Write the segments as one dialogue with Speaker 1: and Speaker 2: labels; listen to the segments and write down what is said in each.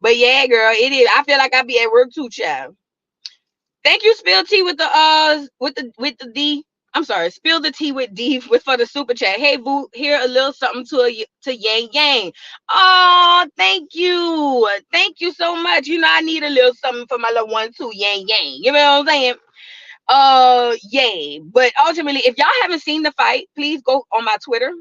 Speaker 1: But yeah, girl, it is. I feel like I be at work too, child. Thank you, Spill Tea with the D. I'm sorry, Spill the Tea with D with for the super chat. Hey boo, here a little something to Yang Yang. Oh, thank you so much. You know I need a little something for my little one too, Yang Yang. You know what I'm saying? Yay. But ultimately, if y'all haven't seen the fight, please go on my Twitter.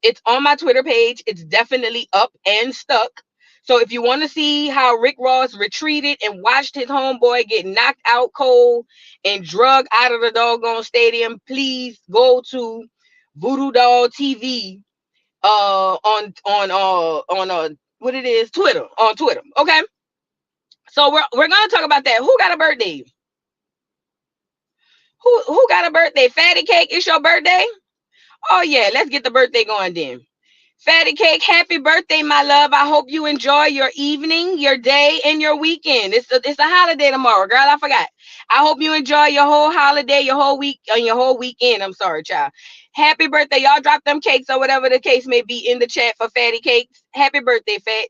Speaker 1: It's on my Twitter page. It's definitely up and stuck. So if you want to see how Rick Ross retreated and watched his homeboy get knocked out cold and drug out of the doggone stadium, please go to Voodoo Doll TV on what it is, Twitter, on Twitter. Okay. So we're gonna talk about that. Who got a birthday? Who got a birthday? Fatty Cake, it's your birthday? Oh yeah, let's get the birthday going then. Fatty Cake, happy birthday, my love. I hope you enjoy your evening, your day, and your weekend. It's a holiday tomorrow, girl. I forgot. I hope you enjoy your whole holiday, your whole week, and your whole weekend. I'm sorry, child. Happy birthday. Y'all drop them cakes or whatever the case may be in the chat for Fatty Cakes. Happy birthday, Fat.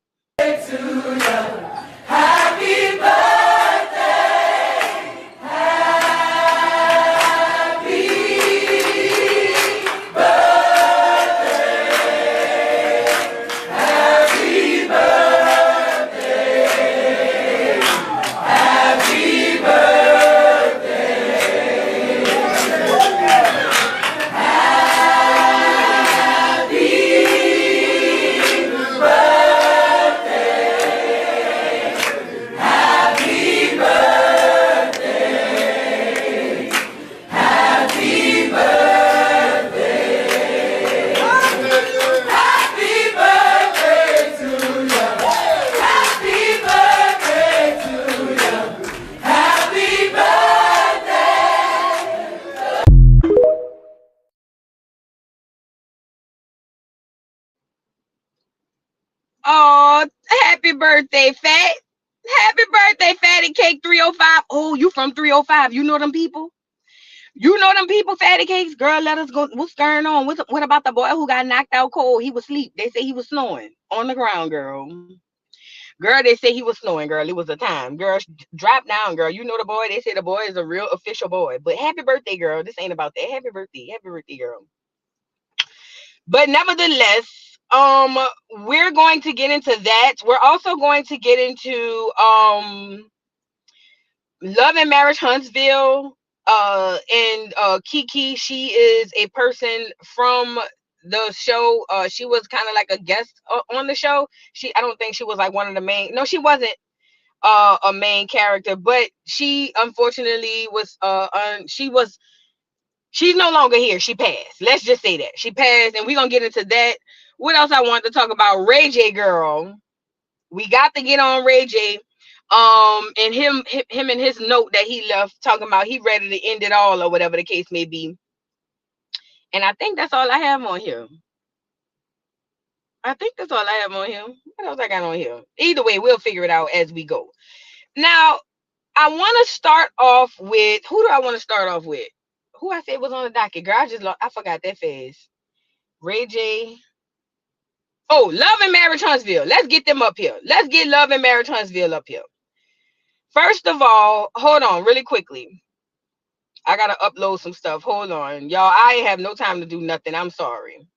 Speaker 2: Happy birthday.
Speaker 1: Oh, happy birthday, Fat. Happy birthday, Fatty Cake 305. Oh, you from 305. You know them people? You know them people, Fatty Cakes? Girl, let us go. What's going on? What about the boy who got knocked out cold? He was asleep. They say he was snoring on the ground, girl. Girl, they say he was snoring, girl. It was a time. Girl, drop down, girl. You know the boy. They say the boy is a real official boy. But happy birthday, girl. This ain't about that. Happy birthday. Happy birthday, girl. But nevertheless, we're going to get into that. We're also going to get into Love and Marriage Huntsville. And Keke, she is a person from the show. She was kind of like a guest on the show. I don't think she was like one of the main. No, she wasn't a main character, but she unfortunately was she's no longer here. She passed. Let's just say that. She passed, and we're gonna get into that. What else I want to talk about? Ray J, girl. We got to get on Ray J. And him and his note that he left talking about he ready to end it all or whatever the case may be. And I think that's all I have on here. I think that's all I have on here. What else I got on here? Either way, we'll figure it out as we go. Now, I want to start off with who do I want to start off with? Who I said was on the docket, girl. I forgot that fast. Ray J. Oh, Love and Marriage Huntsville. Let's get them up here. Let's get Love and Marriage Huntsville up here. First of all, hold on really quickly. I gotta upload some stuff. Hold on, y'all. I ain't have no time to do nothing. I'm sorry.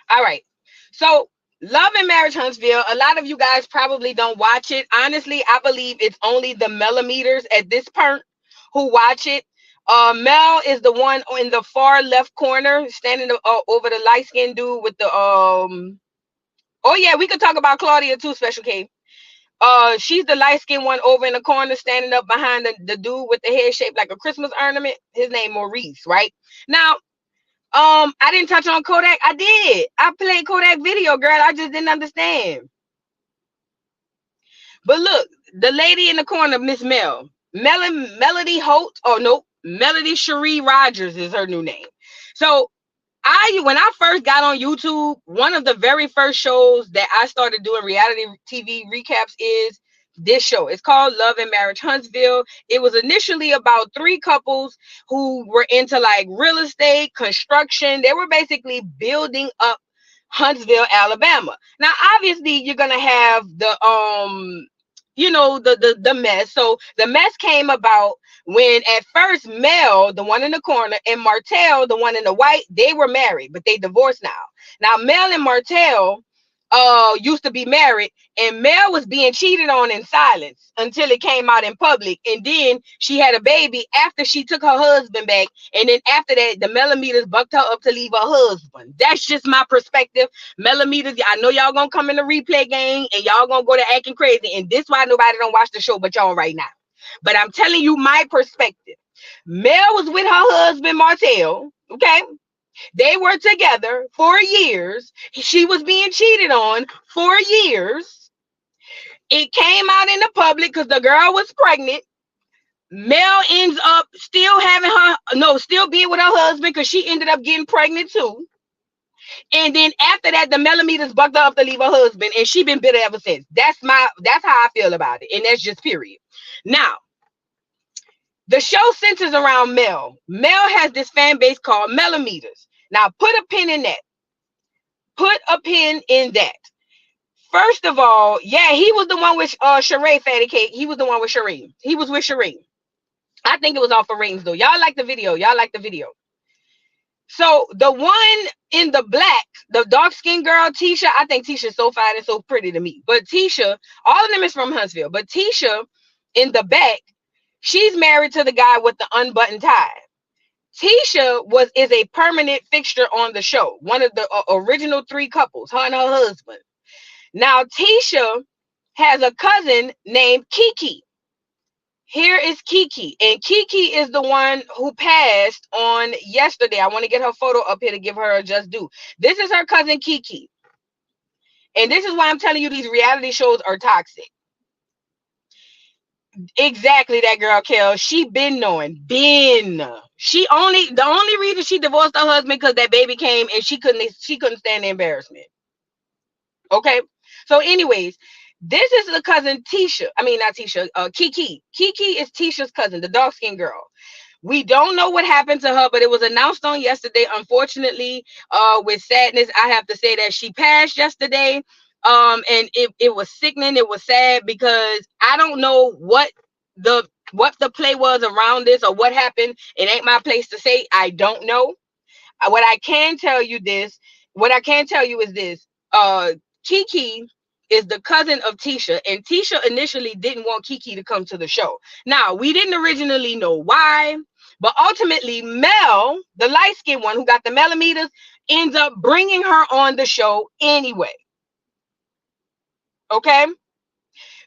Speaker 1: All right. So, Love and Marriage Huntsville. A lot of you guys probably don't watch it. Honestly, I believe it's only the millimeters at this point who watch it. Mel is the one in the far left corner, standing over the light skinned dude with the Oh yeah, we could talk about Claudia too, Special K. She's the light skinned one over in the corner, standing up behind the dude with the head shaped like a Christmas ornament. His name Maurice, right? Now, I didn't touch on Kodak. I did. I played Kodak video, girl. I just didn't understand. But look, the lady in the corner, Miss Melody Holt. Oh no, Melody Cherie Rogers is her new name. So when I first got on YouTube, one of the very first shows that I started doing reality TV recaps is this show. It's called Love and Marriage Huntsville. It was initially about three couples who were into like real estate, construction. They were basically building up Huntsville, Alabama. Now, obviously, you're gonna have the mess. So the mess came about when at first Mel, the one in the corner, and Martell, the one in the white, they were married, but they divorced now. Now Mel and Martell used to be married, and Mel was being cheated on in silence until it came out in public, and then she had a baby after she took her husband back, and then after that the millimeters bucked her up to leave her husband. That's just my perspective. Millimeters, I know y'all gonna come in the replay game and y'all gonna go to acting crazy, and this why nobody don't watch the show but y'all right now. But I'm telling you my perspective. Mel was with her husband Martell, okay? They were together for years. She was being cheated on for years. It came out in the public because the girl was pregnant. Mel ends up still still being with her husband because she ended up getting pregnant too. And then after that, the millimeters bucked her up to leave her husband, and she been bitter ever since. That's how I feel about it, and that's just period. Now, the show centers around Mel. Mel has this fan base called Millimeters. Now, put a pin in that. Put a pin in that. First of all, yeah, he was the one with Sheree Fatty Cake. He was the one with Sheree. He was with Sheree. I think it was off for ratings, though. Y'all like the video. So the one in the black, the dark-skinned girl, Tisha, I think Tisha's so fine and so pretty to me. But Tisha, all of them is from Huntsville. But Tisha in the back, she's married to the guy with the unbuttoned tie. Tisha is a permanent fixture on the show. One of the original three couples, her and her husband. Now, Tisha has a cousin named Keke. Here is Keke. And Keke is the one who passed on yesterday. I want to get her photo up here to give her a just due. This is her cousin Keke. And this is why I'm telling you these reality shows are toxic. Exactly, that girl Kel. She been knowing. The only reason she divorced her husband because that baby came and she couldn't stand the embarrassment. Okay. So, anyways, this is the cousin Tisha. I mean, not Tisha. Keke. Keke is Tisha's cousin, the dark-skinned girl. We don't know what happened to her, but it was announced on yesterday. Unfortunately, with sadness, I have to say that she passed yesterday. And it was sickening. It was sad because I don't know what the play was around this or what happened. It ain't my place to say. I don't know. What I can tell you is this. Keke is the cousin of Tisha, and Tisha initially didn't want Keke to come to the show. Now, we didn't originally know why, but ultimately Mel, the light-skinned one who got the millimeters, ends up bringing her on the show anyway. Okay?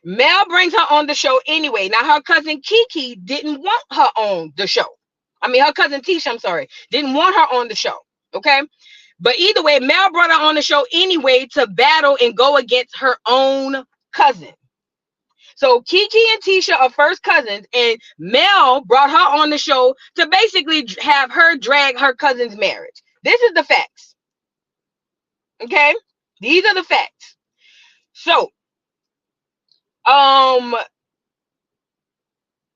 Speaker 1: Mel brings her on the show anyway. Now, her cousin Keke didn't want her on the show. I mean, her cousin Tisha, I'm sorry, didn't want her on the show. Okay? But either way, Mel brought her on the show anyway to battle and go against her own cousin. So Keke and Tisha are first cousins, and Mel brought her on the show to basically have her drag her cousin's marriage. This is the facts. Okay? These are the facts. So,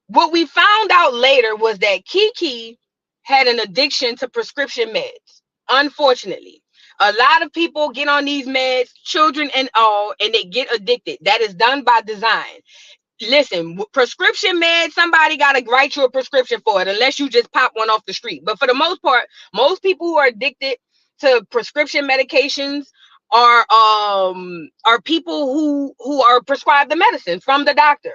Speaker 1: what we found out later was that Keke had an addiction to prescription meds. Unfortunately, a lot of people get on these meds, children and all, and they get addicted. That is done by design. Listen, prescription meds, somebody got to write you a prescription for it, unless you just pop one off the street. But for the most part, most people who are addicted to prescription medications are people who are prescribed the medicine from the doctor.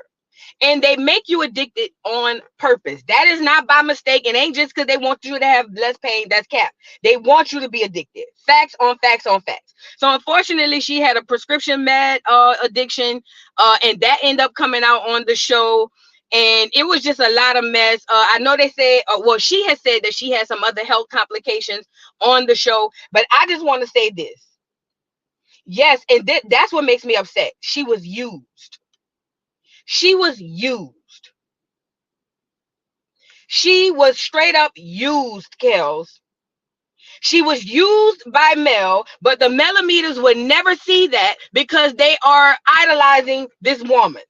Speaker 1: And they make you addicted on purpose. That is not by mistake. It ain't just because they want you to have less pain. That's cap. They want you to be addicted. Facts on facts on facts. So unfortunately, she had a prescription med addiction, and that ended up coming out on the show. And it was just a lot of mess. I know they said, she has said that she had some other health complications on the show. But I just want to say this. Yes, and that's what makes me upset. She was used. She was used. She was straight up used, Kels. She was used by Mel, but the millimeters would never see that because they are idolizing this woman.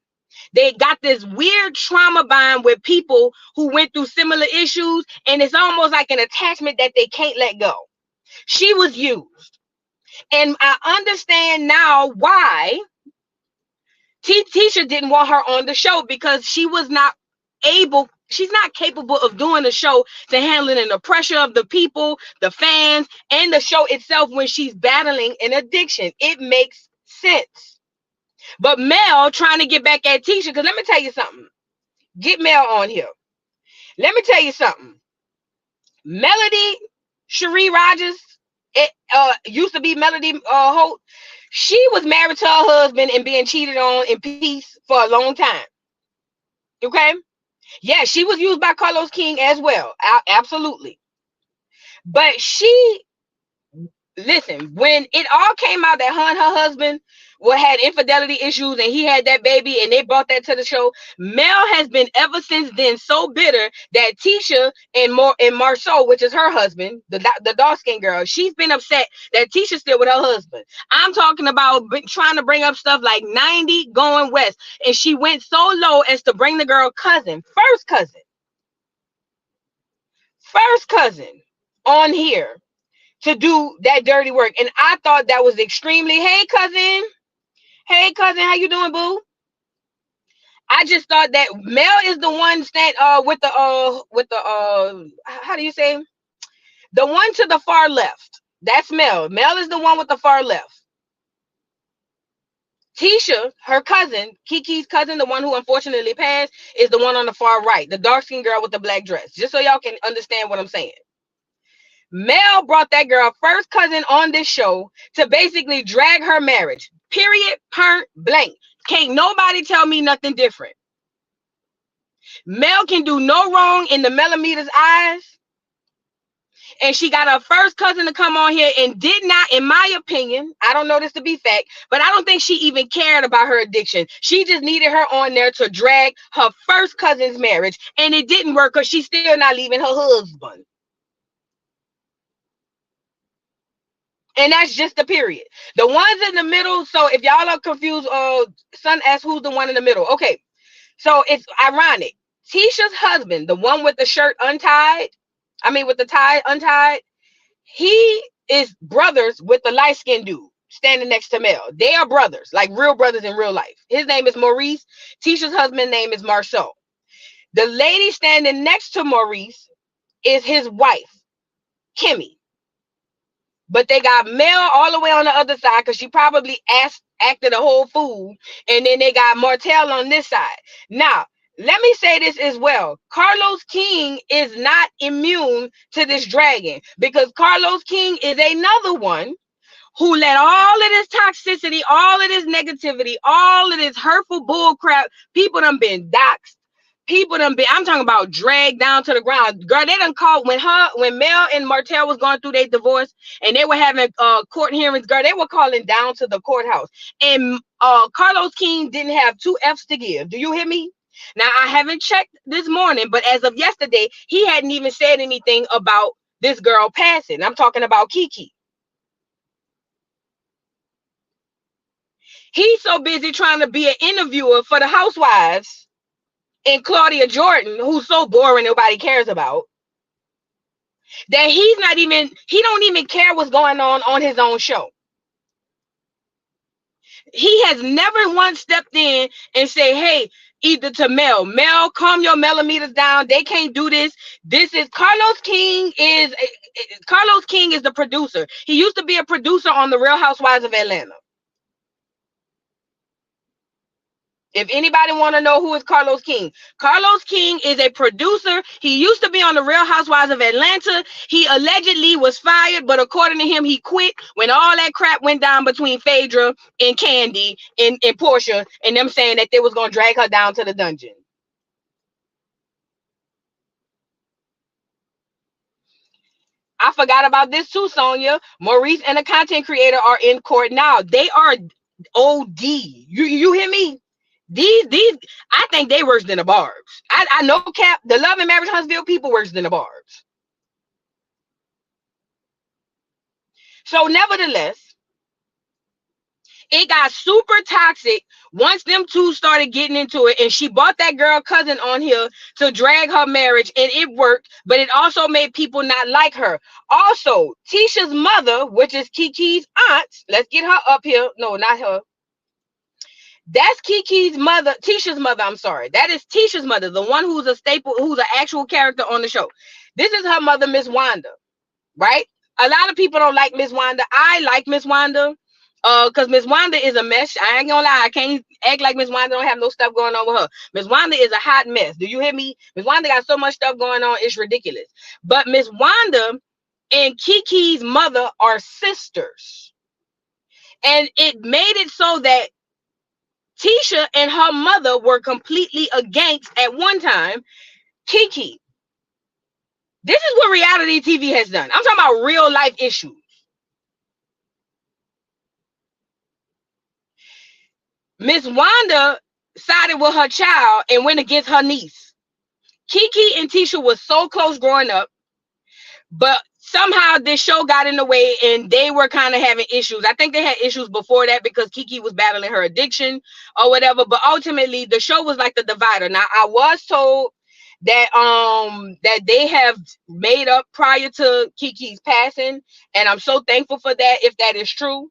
Speaker 1: They got this weird trauma bond with people who went through similar issues, and it's almost like an attachment that they can't let go. She was used. And I understand now why Tisha didn't want her on the show, because she's not capable of doing the show to handling the pressure of the people, the fans, and the show itself when she's battling an addiction. It makes sense. But Mel trying to get back at Tisha, because let me tell you something. Get Mel on here. Let me tell you something. Melody Cherie Rogers, it used to be Melody Holt. She was married to her husband and being cheated on in peace for a long time. Okay? Yeah, she was used by Carlos King as well. Absolutely. But listen, when it all came out that her and her husband had infidelity issues and he had that baby and they brought that to the show, Mel has been ever since then so bitter that Tisha and Marceau, which is her husband, the dark-skinned girl, she's been upset that Tisha's still with her husband. I'm talking about trying to bring up stuff like 90 going west, and she went so low as to bring the girl first cousin on here to do that dirty work. And I thought that was extremely, hey cousin, how you doing, boo? I just thought that Mel is the one with the how do you say, the one to the far left. That's Mel. Mel is the one with the far left. Tisha, her cousin, Keke's cousin, the one who unfortunately passed, is the one on the far right, the dark-skinned girl with the black dress. Just so y'all can understand what I'm saying. Mel brought that girl first cousin on this show to basically drag her marriage. Period, point blank. Can't nobody tell me nothing different. Mel can do no wrong in the Melameter's eyes. And she got her first cousin to come on here and did not, in my opinion, I don't know this to be fact, but I don't think she even cared about her addiction. She just needed her on there to drag her first cousin's marriage. And it didn't work because she's still not leaving her husband. And that's just the period. The ones in the middle, so if y'all are confused, son asked who's the one in the middle. Okay, so it's ironic. Tisha's husband, the one with the shirt untied, with the tie untied, he is brothers with the light-skinned dude standing next to Mel. They are brothers, like real brothers in real life. His name is Maurice. Tisha's husband's name is Marceau. The lady standing next to Maurice is his wife, Kimmy. But they got Mel all the way on the other side because she probably acted a whole fool. And then they got Martell on this side. Now, let me say this as well. Carlos King is not immune to this dragon, because Carlos King is another one who let all of this toxicity, all of this negativity, all of this hurtful bull crap, people done been doxxed. I'm talking about dragged down to the ground. Girl, they done called when Mel and Martell was going through their divorce and they were having court hearings, girl, they were calling down to the courthouse. And Carlos King didn't have 2 F's to give. Do you hear me? Now, I haven't checked this morning, but as of yesterday, he hadn't even said anything about this girl passing. I'm talking about Keke. He's so busy trying to be an interviewer for the housewives and Claudia Jordan, who's so boring nobody cares about, that he don't even care what's going on his own show. He has never once stepped in and say, hey, either to Mel, calm your millimeters down. They can't do this. This is Carlos King is the producer. He used to be a producer on The Real Housewives of Atlanta. If anybody want to know who is Carlos King is a producer. He used to be on The Real Housewives of Atlanta. He allegedly was fired, but according to him, he quit when all that crap went down between Phaedra and Candy and Portia, and them saying that they was going to drag her down to the dungeon. I forgot about this too, Sonia. Maurice and the content creator are in court now. They are OD. You hear me? These I think they worse than the Barbs. I know Cap, the Love and Marriage Huntsville people worse than the Barbs. So nevertheless, It got super toxic once them two started getting into it, and she brought that girl cousin on here to drag her marriage, and it worked, but it also made people not like her. Also, Tisha's mother, which is Keke's aunt, let's get her up here. No, not her. That's Keke's mother, Tisha's mother. I'm sorry. That is Tisha's mother, the one who's a staple, who's an actual character on the show. This is her mother, Miss Wanda, right? A lot of people don't like Miss Wanda. I like Miss Wanda. Because Miss Wanda is a mess. I ain't gonna lie, I can't act like Miss Wanda don't have no stuff going on with her. Miss Wanda is a hot mess. Do you hear me? Miss Wanda got so much stuff going on, it's ridiculous. But Miss Wanda and Keke's mother are sisters. And it made it so that Tisha and her mother were completely against, at one time, Keke. This is what reality TV has done. I'm talking about real life issues. Miss Wanda sided with her child and went against her niece. Keke and Tisha was so close growing up, but somehow this show got in the way and they were kind of having issues. I think they had issues before that because Keke was battling her addiction or whatever, but ultimately the show was like the divider. Now, I was told that that they have made up prior to Keke's passing, and I'm so thankful for that if that is true.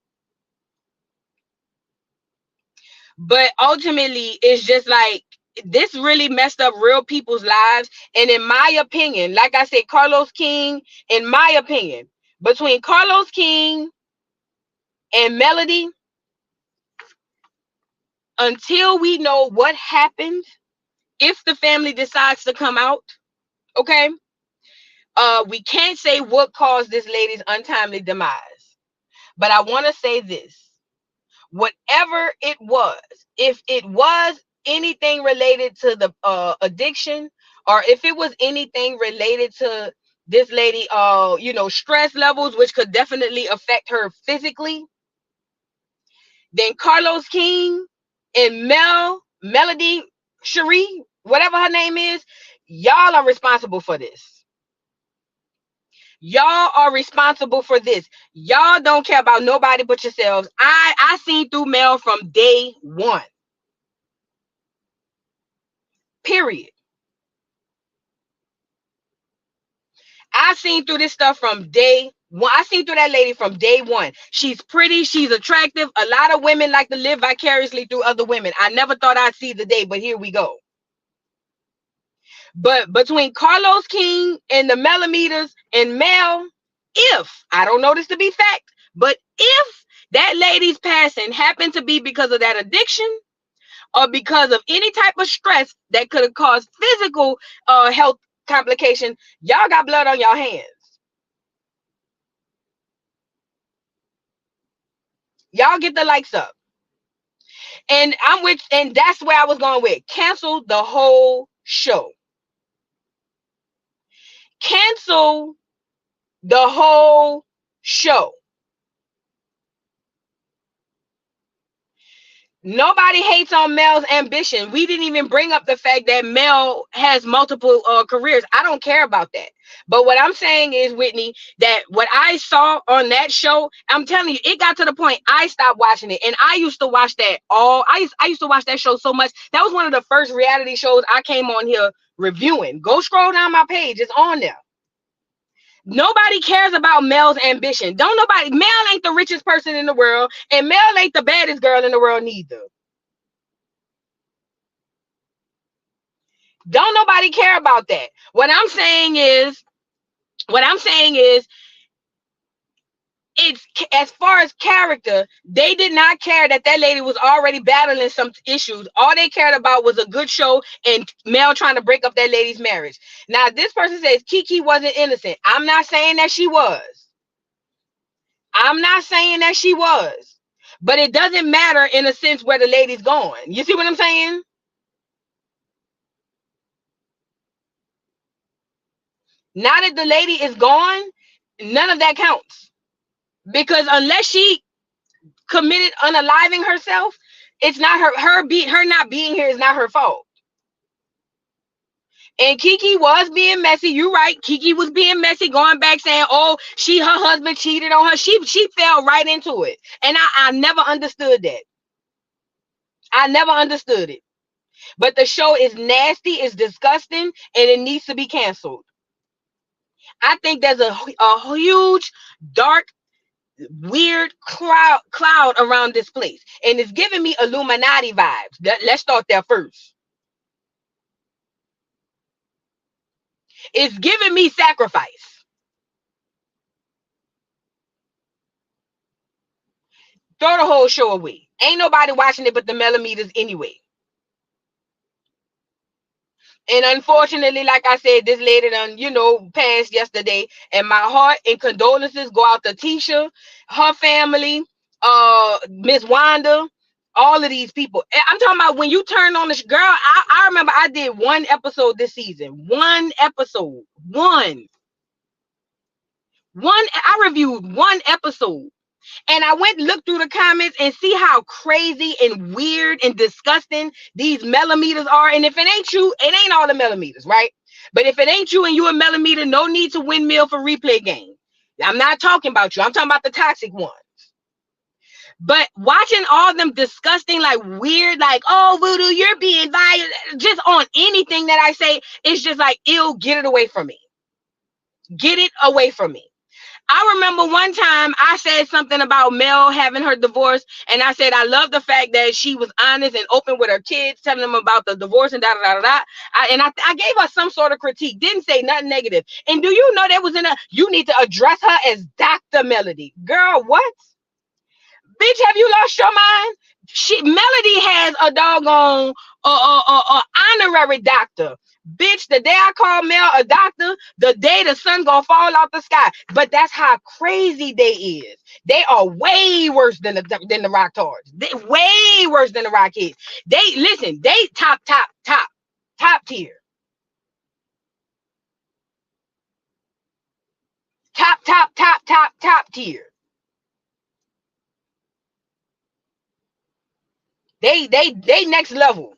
Speaker 1: But ultimately, it's just like this really messed up real people's lives. And in my opinion, like I said, Carlos King, in my opinion, between Carlos King and Melody, until we know what happened, if the family decides to come out, okay, we can't say what caused this lady's untimely demise. But I want to say this. Whatever it was, if it was anything related to the addiction, or if it was anything related to this lady, stress levels, which could definitely affect her physically, then Carlos King and Melody Cherie, whatever her name is, y'all are responsible for this. Y'all are responsible for this. Y'all don't care about nobody but yourselves. I seen through Mel from day one. Period. I seen through this stuff from day one. I seen through that lady from day one. She's pretty. She's attractive. A lot of women like to live vicariously through other women. I never thought I'd see the day, but here we go. But between Carlos King and the Millimeters and Mel, if, I don't know this to be fact, but if that lady's passing happened to be because of that addiction or because of any type of stress that could have caused physical health complication, y'all got blood on your hands. Y'all get the likes up. And that's where I was going with. Cancel the whole show. Cancel the whole show. Nobody hates on Mel's ambition. We didn't even bring up the fact that Mel has multiple careers. I don't care about that. But what I'm saying is, Whitney, that what I saw on that show, I'm telling you, it got to the point I stopped watching it. And I used to watch that I used to watch that show so much. That was one of the first reality shows I came on here reviewing. Go scroll down my page. It's on there. Nobody cares about Mel's ambition. Mel ain't the richest person in the world, and Mel ain't the baddest girl in the world neither. Don't nobody care about that. What I'm saying is, it's as far as character, they did not care that lady was already battling some issues. All they cared about was a good show and Mel trying to break up that lady's marriage. Now, this person says Keke wasn't innocent. I'm not saying that she was. I'm not saying that she was. But it doesn't matter in a sense where the lady's going. You see what I'm saying? Now that the lady is gone, none of that counts. Because unless she committed unaliving herself, it's not her not being here is not her fault. And Keke was being messy. You're right. Keke was being messy, going back saying, "Oh, her husband cheated on her." She fell right into it, and I never understood that. I never understood it. But the show is nasty, it's disgusting, and it needs to be canceled. I think there's a huge, dark, weird cloud around this place, and it's giving me Illuminati vibes. Let's start there first. It's giving me sacrifice. Throw the whole show away. Ain't nobody watching it but the millimeters anyway. And unfortunately, like I said, this lady done, passed yesterday. And my heart and condolences go out to Tisha, her family, Miss Wanda, all of these people. And I'm talking about when you turn on this girl. I remember I did one episode this season. One episode. One. I reviewed one episode. And I went and looked through the comments and see how crazy and weird and disgusting these millimeters are. And if it ain't you, it ain't all the millimeters, right? But if it ain't you and you a millimeter, no need to windmill for replay game. I'm not talking about you. I'm talking about the toxic ones. But watching all them disgusting, like weird, like, "Oh, Voodoo, you're being violent," just on anything that I say, it's just like, ew, get it away from me. Get it away from me. I remember one time I said something about Mel having her divorce, and I said I love the fact that she was honest and open with her kids, telling them about the divorce and da. I gave her some sort of critique, didn't say nothing negative. And do you know that was you need to address her as Dr. Melody. Girl, what? Bitch, have you lost your mind? Melody has a doggone honorary doctor. Bitch, the day I call Mel a doctor, the day the sun gonna fall out the sky. But that's how crazy they is. They are way worse than the Rock Tards. They way worse than the Rockettes. They top tier. Top tier. They next level.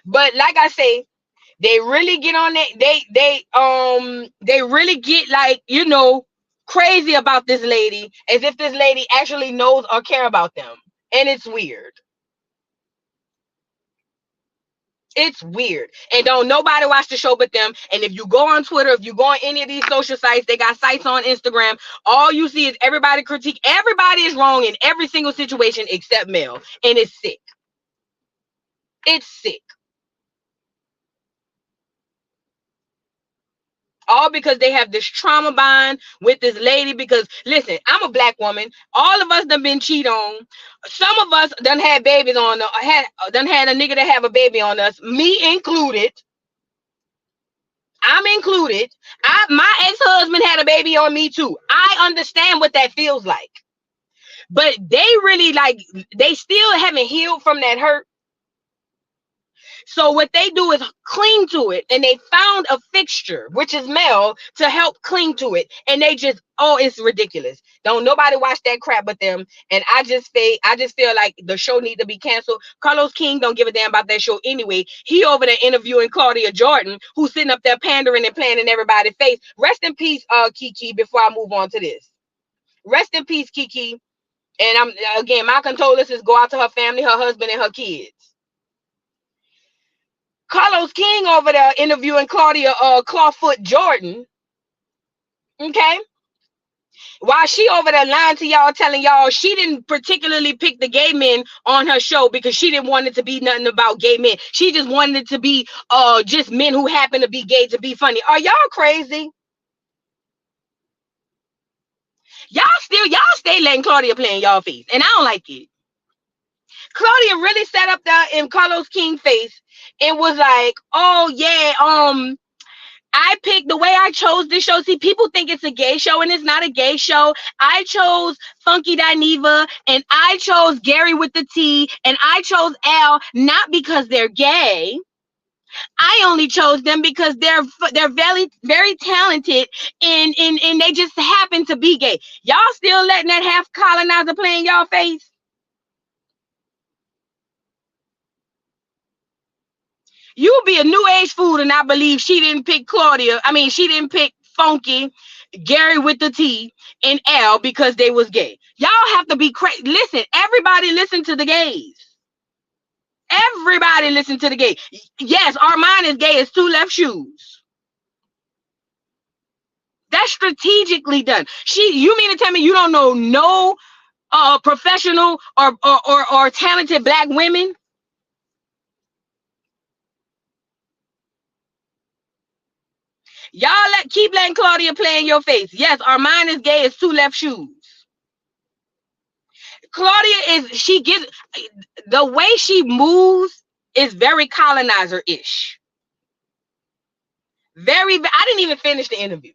Speaker 1: But like I say, they really get on it. They really get like, crazy about this lady, as if this lady actually knows or care about them. And it's weird. It's weird. And don't nobody watch the show but them. And if you go on Twitter, if you go on any of these social sites, they got sites on Instagram, all you see is everybody critique. Everybody is wrong in every single situation except Mel. And it's sick. It's sick. All because they have this trauma bond with this lady. Because listen, I'm a black woman. All of us done been cheated on. Some of us done had babies on, done had a nigga to have a baby on us, me included. I'm included. My ex-husband had a baby on me too. I understand what that feels like. But they really they still haven't healed from that hurt. So what they do is cling to it, and they found a fixture, which is Mel, to help cling to it. And they just, it's ridiculous. Don't nobody watch that crap but them. And I just feel like the show need to be canceled. Carlos King don't give a damn about that show anyway. He over there interviewing Claudia Jordan, who's sitting up there pandering and playing in everybody's face. Rest in peace, Keke, before I move on to this. Rest in peace, Keke. And my condolences go out to her family, her husband, and her kids. Carlos King over there interviewing Claudia Clawfoot Jordan. Okay. While she over there lying to y'all, telling y'all she didn't particularly pick the gay men on her show because she didn't want it to be nothing about gay men. She just wanted it to be just men who happen to be gay to be funny. Are y'all crazy? Y'all stay letting Claudia play in y'all face. And I don't like it. Claudia really sat up there in Carlos King's face and was like, "Oh yeah, I picked the way I chose this show. See, people think it's a gay show, and it's not a gay show. I chose Funky Dineva, and I chose Gary with the T, and I chose Al not because they're gay. I only chose them because they're very, very talented, and they just happen to be gay. Y'all still letting that half colonizer play in y'all face? You be a new age food and I believe she didn't pick Claudia. I mean, she didn't pick Funky, Gary with the T, and L because they was gay. Y'all have to be crazy. Listen, everybody listen to the gays. Everybody listen to the gay. Yes, Armand is gay as two left shoes. That's strategically done. You mean to tell me you don't know no professional or talented black women? Y'all keep letting Claudia play in your face. Yes, Armand is gay as two left shoes. Claudia she gives, the way she moves is very colonizer-ish. I didn't even finish the interview.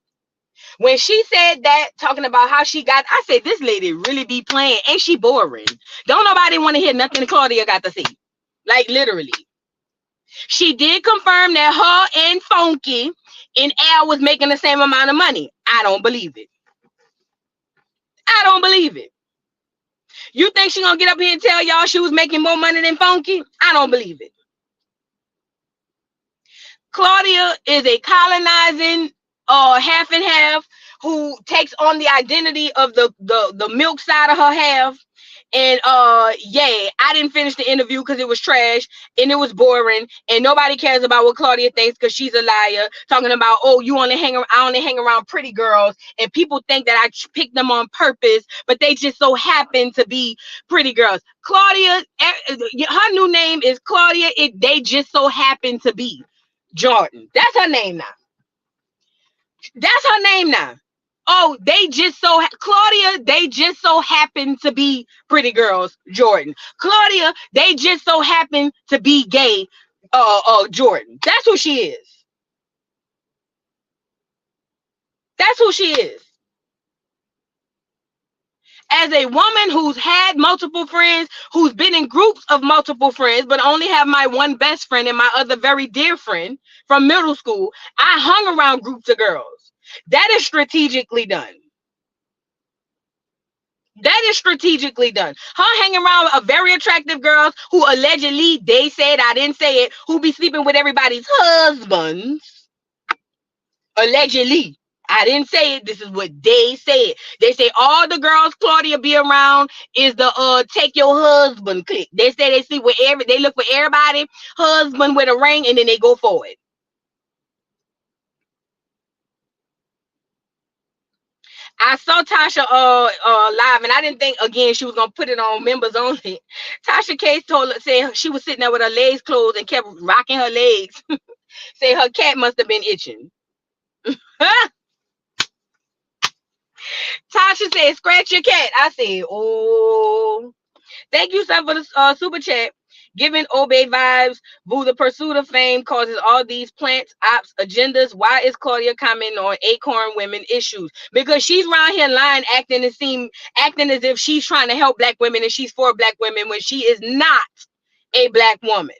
Speaker 1: When she said that, talking about how she got, I said, this lady really be playing. Ain't she boring? Don't nobody want to hear nothing Claudia got to say. Like, literally. She did confirm that her and Funky and Al was making the same amount of money. I don't believe it. I don't believe it. You think she gonna get up here and tell y'all she was making more money than Funky? I don't believe it. Claudia is a colonizing half and half who takes on the identity of the milk side of her half. And yeah, I didn't finish the interview because it was trash and it was boring and nobody cares about what Claudia thinks because she's a liar, talking about, oh, I only hang around pretty girls, and people think that I picked them on purpose, but they just so happen to be pretty girls. Claudia, her new name is Claudia. They just so happen to be Jordan. That's her name now. That's her name now. Oh, Claudia, they just so happen to be pretty girls, Jordan. Claudia, they just so happen to be gay, Jordan. That's who she is. That's who she is. As a woman who's had multiple friends, who's been in groups of multiple friends, but only have my one best friend and my other very dear friend from middle school, I hung around groups of girls. That is strategically done. That is strategically done. Her hanging around a very attractive girls who allegedly, they said, I didn't say it, who be sleeping with everybody's husbands. Allegedly. I didn't say it. This is what they said. They say all the girls Claudia be around is the take your husband clique. They say they sleep with they look for everybody, husband with a ring, and then they go for it. I saw Tasha live, and I didn't think again she was gonna put it on members only. Tasha Case said she was sitting there with her legs closed and kept rocking her legs. Say her cat must have been itching. Tasha said, "Scratch your cat." I said, "Oh, thank you, son, for the super chat." Giving Obey vibes. Boo, the pursuit of fame causes all these plants, ops, agendas. Why is Claudia commenting on Acorn women issues? Because she's around here lying, acting as if she's trying to help black women and she's for black women when she is not a black woman.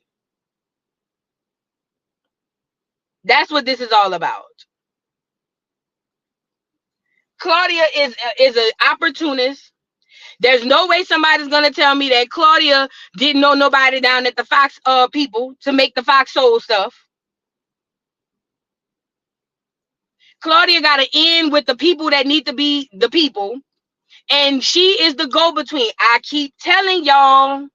Speaker 1: That's what this is all about. Claudia is an opportunist. There's no way somebody's gonna tell me that Claudia didn't know nobody down at the Fox people to make the Fox Soul stuff. Claudia got to end with the people that need to be the people, and she is the go-between. I keep telling y'all,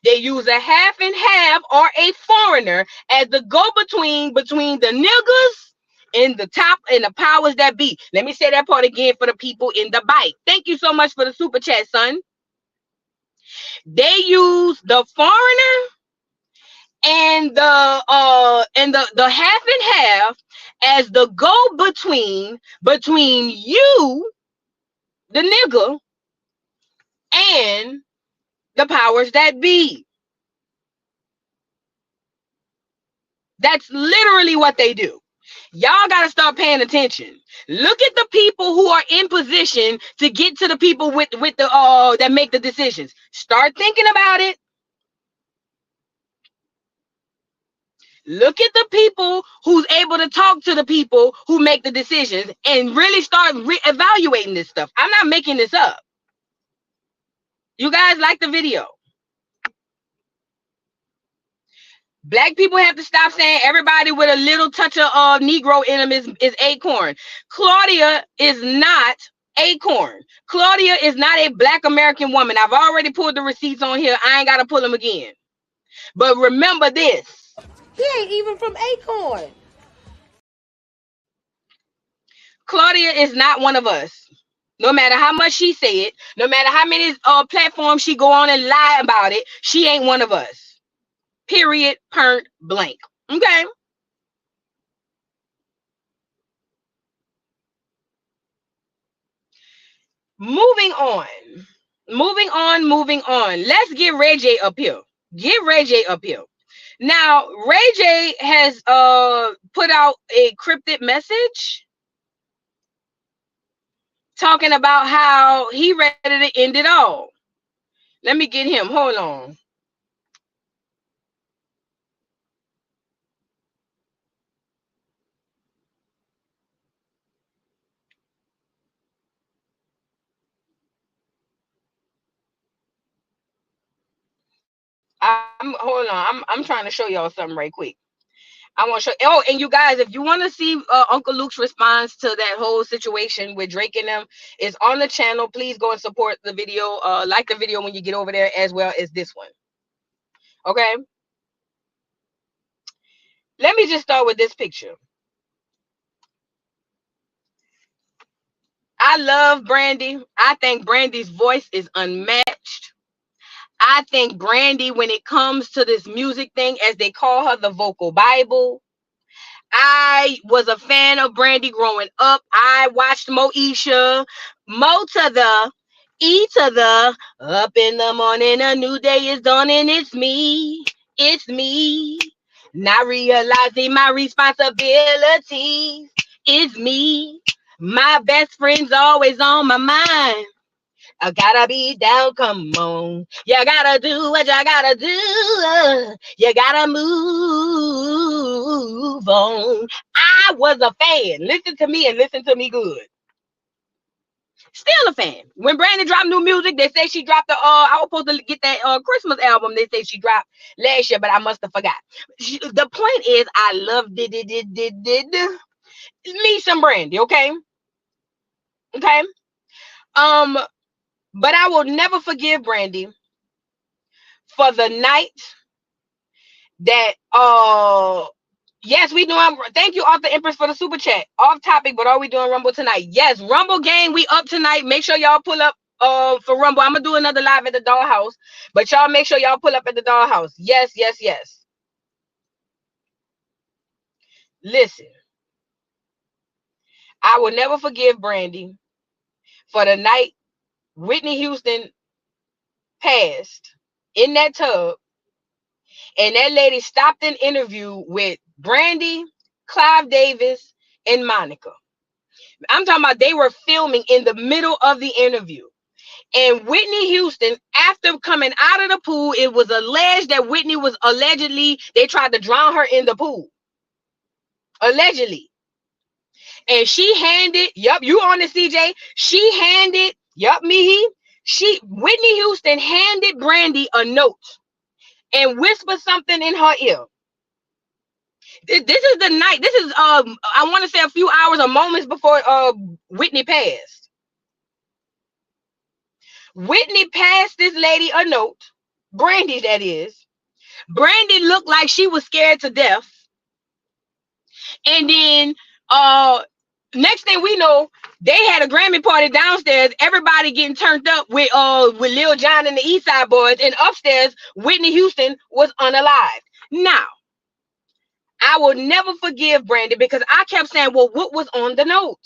Speaker 1: they use a half and half or a foreigner as the go-between between the niggas in the top and the powers that be. Let me say that part again for the people in the bike. Thank you so much for the super chat, son. They use the foreigner and the half and half as the go-between between you, the nigga, and the powers that be. That's literally what they do. Y'all got to start paying attention. Look at the people who are in position to get to the people with the that make the decisions. Start thinking about it. Look at the people who's able to talk to the people who make the decisions and really start evaluating this stuff. I'm not making this up. You guys like the video? Black people have to stop saying everybody with a little touch of Negro in them is Acorn. Claudia is not Acorn. Claudia is not a Black American woman. I've already pulled the receipts on here. I ain't got to pull them again. But remember this.
Speaker 3: He ain't even from Acorn.
Speaker 1: Claudia is not one of us. No matter how much she say it, no matter how many platforms she go on and lie about it, she ain't one of us. Period. Point blank. Okay. Moving on. Let's get Ray J up here. Now, Ray J has put out a cryptic message talking about how he ready to end it all. Let me get him. Hold on. I'm trying to show y'all something right quick. I want to show. Oh, and you guys, if you want to see Uncle Luke's response to that whole situation with Drake and them, is on the channel. Please go and support the video. Like the video when you get over there, as well as this one. Okay. Let me just start with this picture. I love Brandy. I think Brandy's voice is unmatched. I think Brandy, when it comes to this music thing, as they call her, the vocal Bible, I was a fan of Brandy growing up. I watched Moesha, Mo to the E to the, up in the morning, a new day is dawning. It's me. Not realizing my responsibilities. It's me. My best friend's always on my mind. I gotta be down, come on. You gotta do what you gotta do. You gotta move on. I was a fan. Listen to me and listen to me good. Still a fan. When Brandy dropped new music, they say she dropped I was supposed to get that Christmas album. They say she dropped last year, but I must have forgot. The point is, I love me some Brandy, okay? Okay. But I will never forgive Brandy for the night that yes, we doing. Thank you, Author Empress, for the super chat. Off topic, but are we doing Rumble tonight? Yes, Rumble gang, we up tonight. Make sure y'all pull up for Rumble. I'm gonna do another live at the Dollhouse, but y'all make sure y'all pull up at the Dollhouse. Yes. Listen, I will never forgive Brandy for the night Whitney Houston passed in that tub, and that lady stopped an interview with Brandy, Clive Davis, and Monica. I'm talking about they were filming in the middle of the interview. And Whitney Houston, after coming out of the pool, it was alleged that Whitney was they tried to drown her in the pool. Allegedly. And she handed, you on the CJ, Whitney Houston handed Brandy a note and whispered something in her ear. This is the night. This is I want to say a few hours or moments before Whitney passed. Whitney passed this lady a note, Brandy that is. Brandy looked like she was scared to death. And then next thing we know, they had a Grammy party downstairs, everybody getting turned up with Lil Jon and the East Side Boys, and upstairs Whitney Houston was unalived. Now, I will never forgive Brandy because I kept saying, well, what was on the note?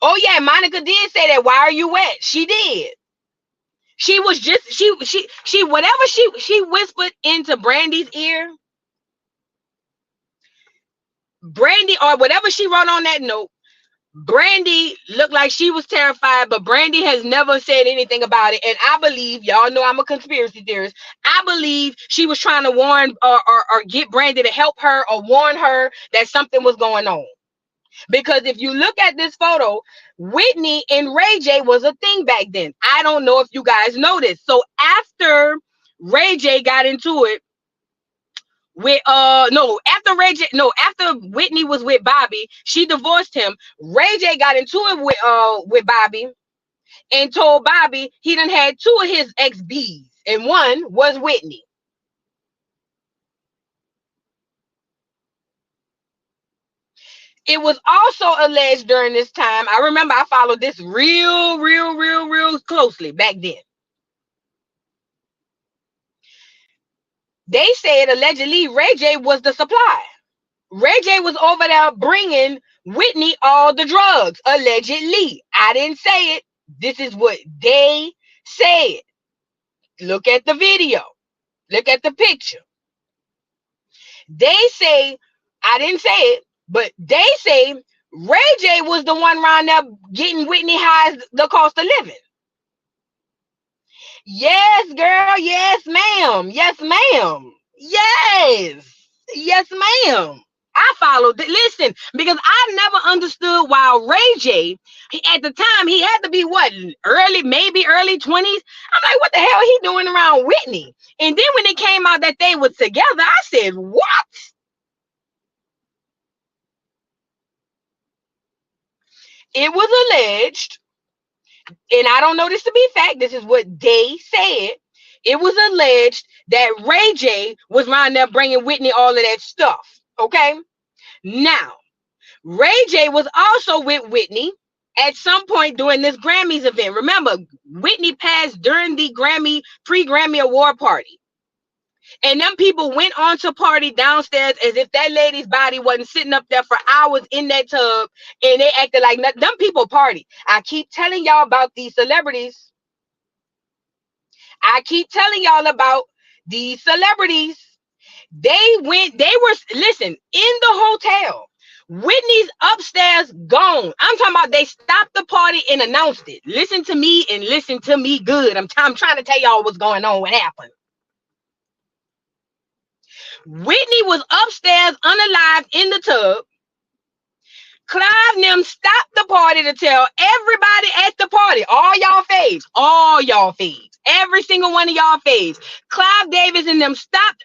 Speaker 1: Oh yeah, Monica did say that. Why are you wet? She did. She was just she whatever she whispered into Brandy's ear. Brandy, or whatever she wrote on that note, Brandy looked like she was terrified, but Brandy has never said anything about it. And I believe, y'all know I'm a conspiracy theorist, I believe she was trying to warn or get Brandy to help her or warn her that something was going on. Because if you look at this photo, Whitney and Ray J was a thing back then. I don't know if you guys noticed. So after Ray J got into it with after Whitney was with Bobby, she divorced him. Ray J got into it with Bobby and told Bobby he done had two of his ex-Bs, and one was Whitney. It was also alleged during this time. I remember I followed this real closely back then. They said allegedly Ray J was the supply. Ray J was over there bringing Whitney all the drugs, allegedly. I didn't say it. This is what they said. Look at the video. Look at the picture. They say, I didn't say it, but they say Ray J was the one around there getting Whitney high as the cost of living. Yes, girl. Yes, ma'am. Yes, ma'am. Yes, ma'am. I followed it. Listen, because I never understood why Ray J, at the time, he had to be what, maybe early 20s. I'm like, what the hell he doing around Whitney? And then when it came out that they were together, I said, what? It was alleged, and I don't know this to be fact, this is what they said. It was alleged that Ray J was around there bringing Whitney all of that stuff. Okay? Now, Ray J was also with Whitney at some point during this Grammys event. Remember, Whitney passed during the pre-Grammy award party. And them people went on to party downstairs as if that lady's body wasn't sitting up there for hours in that tub, and they acted like them people party. I keep telling y'all about these celebrities. I keep telling y'all about these celebrities. Listen, in the hotel. Whitney's upstairs gone. I'm talking about they stopped the party and announced it. Listen to me and listen to me good. I'm trying to tell y'all what's going on, what happened. Whitney was upstairs unalived in the tub. Clive and them stopped the party to tell everybody at the party, all y'all faves, every single one of y'all faves. Clive Davis and them stopped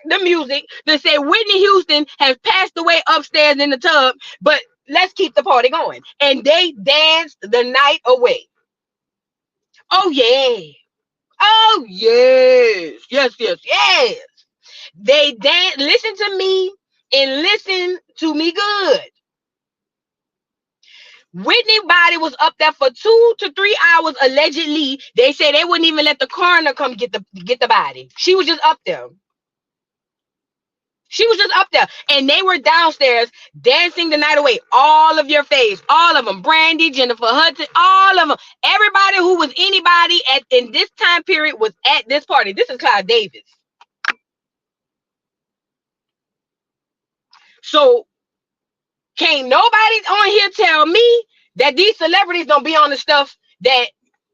Speaker 1: the music to say Whitney Houston has passed away upstairs in the tub, but let's keep the party going. And they danced the night away. Oh, yeah. Oh, yes. Yes. They dance. Listen to me and listen to me good. Whitney's body was up there for 2 to 3 hours, allegedly. They say they wouldn't even let the coroner come get the body. She was just up there. And they were downstairs dancing the night away. All of your faves, all of them. Brandy, Jennifer Hudson, all of them. Everybody who was anybody in this time period was at this party. This is Clive Davis. So can't nobody on here tell me that these celebrities don't be on the stuff that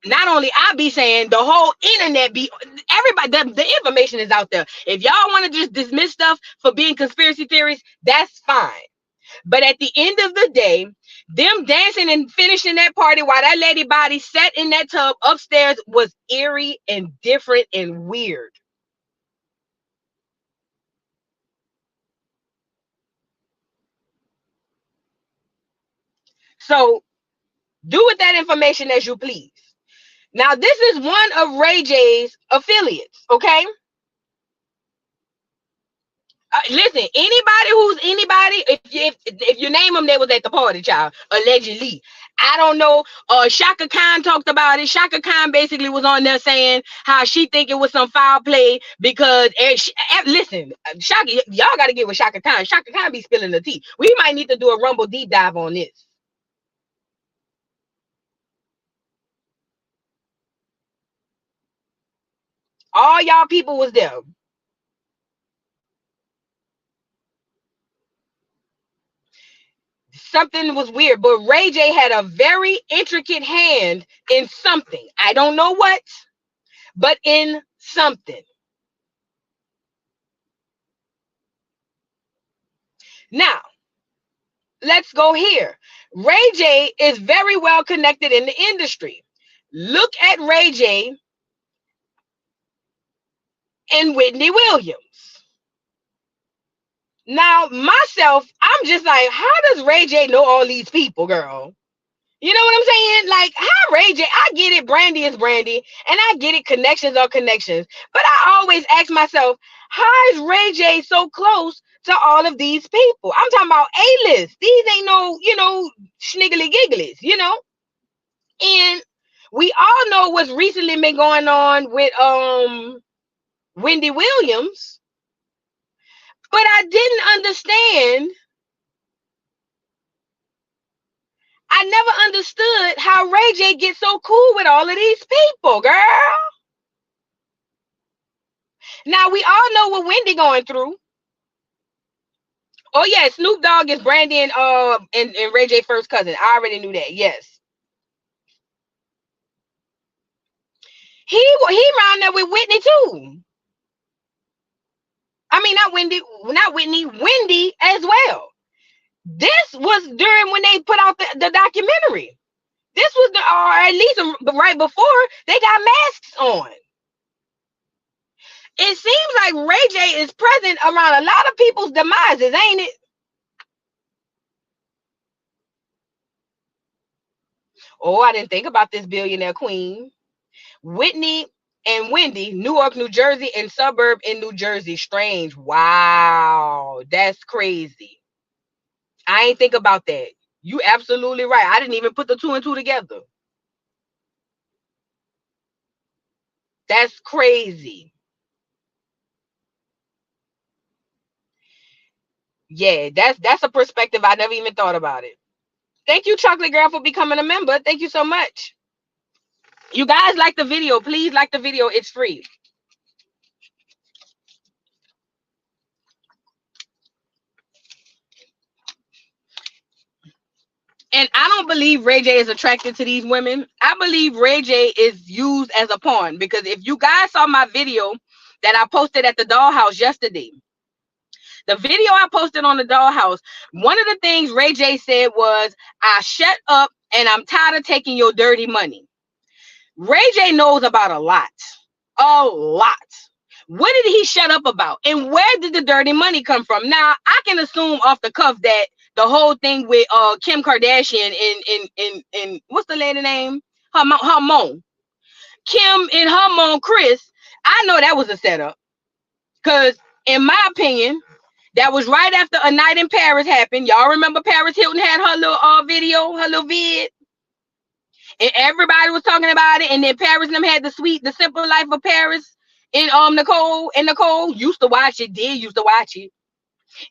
Speaker 1: not only I be saying, the whole internet be, everybody, the information is out there. If y'all want to just dismiss stuff for being conspiracy theories, that's fine. But at the end of the day, them dancing and finishing that party while that lady body sat in that tub upstairs was eerie and different and weird. So do with that information as you please. Now, this is one of Ray J's affiliates, okay? Listen, anybody, if you name them, they was at the party, child, allegedly. I don't know. Shaka Khan talked about it. Shaka Khan basically was on there saying how she think it was some foul play because, listen, Shaka, y'all got to get with Shaka Khan. Shaka Khan be spilling the tea. We might need to do a Rumble deep dive on this. All y'all people was there. Something was weird, but Ray J had a very intricate hand in something. I don't know what, but in something. Now, let's go here. Ray J is very well connected in the industry. Look at Ray J and Whitney Williams. Now, myself, I'm just like, how does Ray J know all these people, girl? You know what I'm saying? Like, how Ray J, I get it, Brandy is Brandy, and I get it, connections are connections. But I always ask myself, how is Ray J so close to all of these people? I'm talking about A-list. These ain't no, schniggly gigglies, And we all know what's recently been going on with Wendy Williams. But I didn't understand. I never understood how Ray J gets so cool with all of these people, girl. Now we all know what Wendy going through. Oh yeah, Snoop Dogg is Brandy and Ray J first cousin. I already knew that. Yes. He round there with Whitney too. I mean, not Whitney, Wendy as well. This was during when they put out the documentary. This was or at least right before they got masks on. It seems like Ray J is present around a lot of people's demises, ain't it? Oh, I didn't think about this billionaire queen. Whitney and Wendy, Newark, New Jersey, and suburb in New Jersey. Strange. Wow, that's crazy. I ain't think about that. You absolutely right. I didn't even put the two and two together. That's crazy. Yeah, that's a perspective. I never even thought about it. Thank you, Chocolate Girl, for becoming a member. Thank you so much. You guys like the video. Please like the video. It's free. And I don't believe Ray J is attracted to these women. I believe Ray J is used as a pawn, because if you guys saw my video that I posted at the dollhouse yesterday, the video I posted on the dollhouse, one of the things Ray J said was, I shut up and I'm tired of taking your dirty money. Ray J knows about a lot. A lot. What did he shut up about? And where did the dirty money come from? Now, I can assume off the cuff that the whole thing with Kim Kardashian and what's the lady name? Her mom. Kim and her mom, Chris, I know that was a setup. Because in my opinion, that was right after A Night in Paris happened. Y'all remember Paris Hilton had her little video, her little vid? And everybody was talking about it. And then Paris and them had the Simple Life of Paris. And Nicole used to watch it, used to watch it.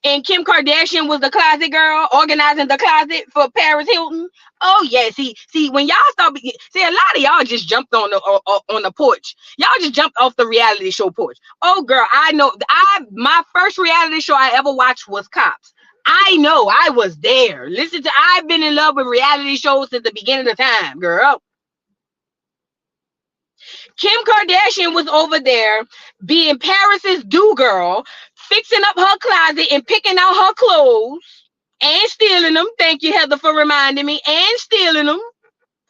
Speaker 1: And Kim Kardashian was the closet girl, organizing the closet for Paris Hilton. Oh yeah, see, when y'all a lot of y'all just jumped on the porch. Y'all just jumped off the reality show porch. Oh girl, I know. My first reality show I ever watched was Cops. I know, I was there. I've been in love with reality shows since the beginning of time, girl. Kim Kardashian was over there being Paris's do girl, fixing up her closet and picking out her clothes and stealing them. Thank you, Heather, for reminding me. And stealing them,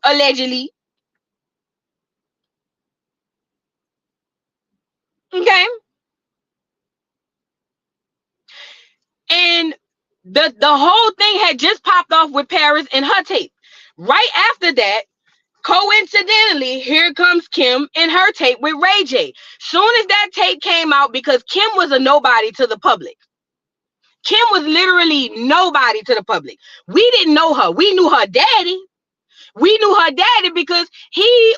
Speaker 1: allegedly. Okay. And the whole thing had just popped off with Paris and her tape. Right after that, coincidentally, here comes Kim and her tape with Ray J. Soon as that tape came out, because Kim was a nobody to the public. Kim was literally nobody to the public. We didn't know her. We knew her daddy. We knew her daddy because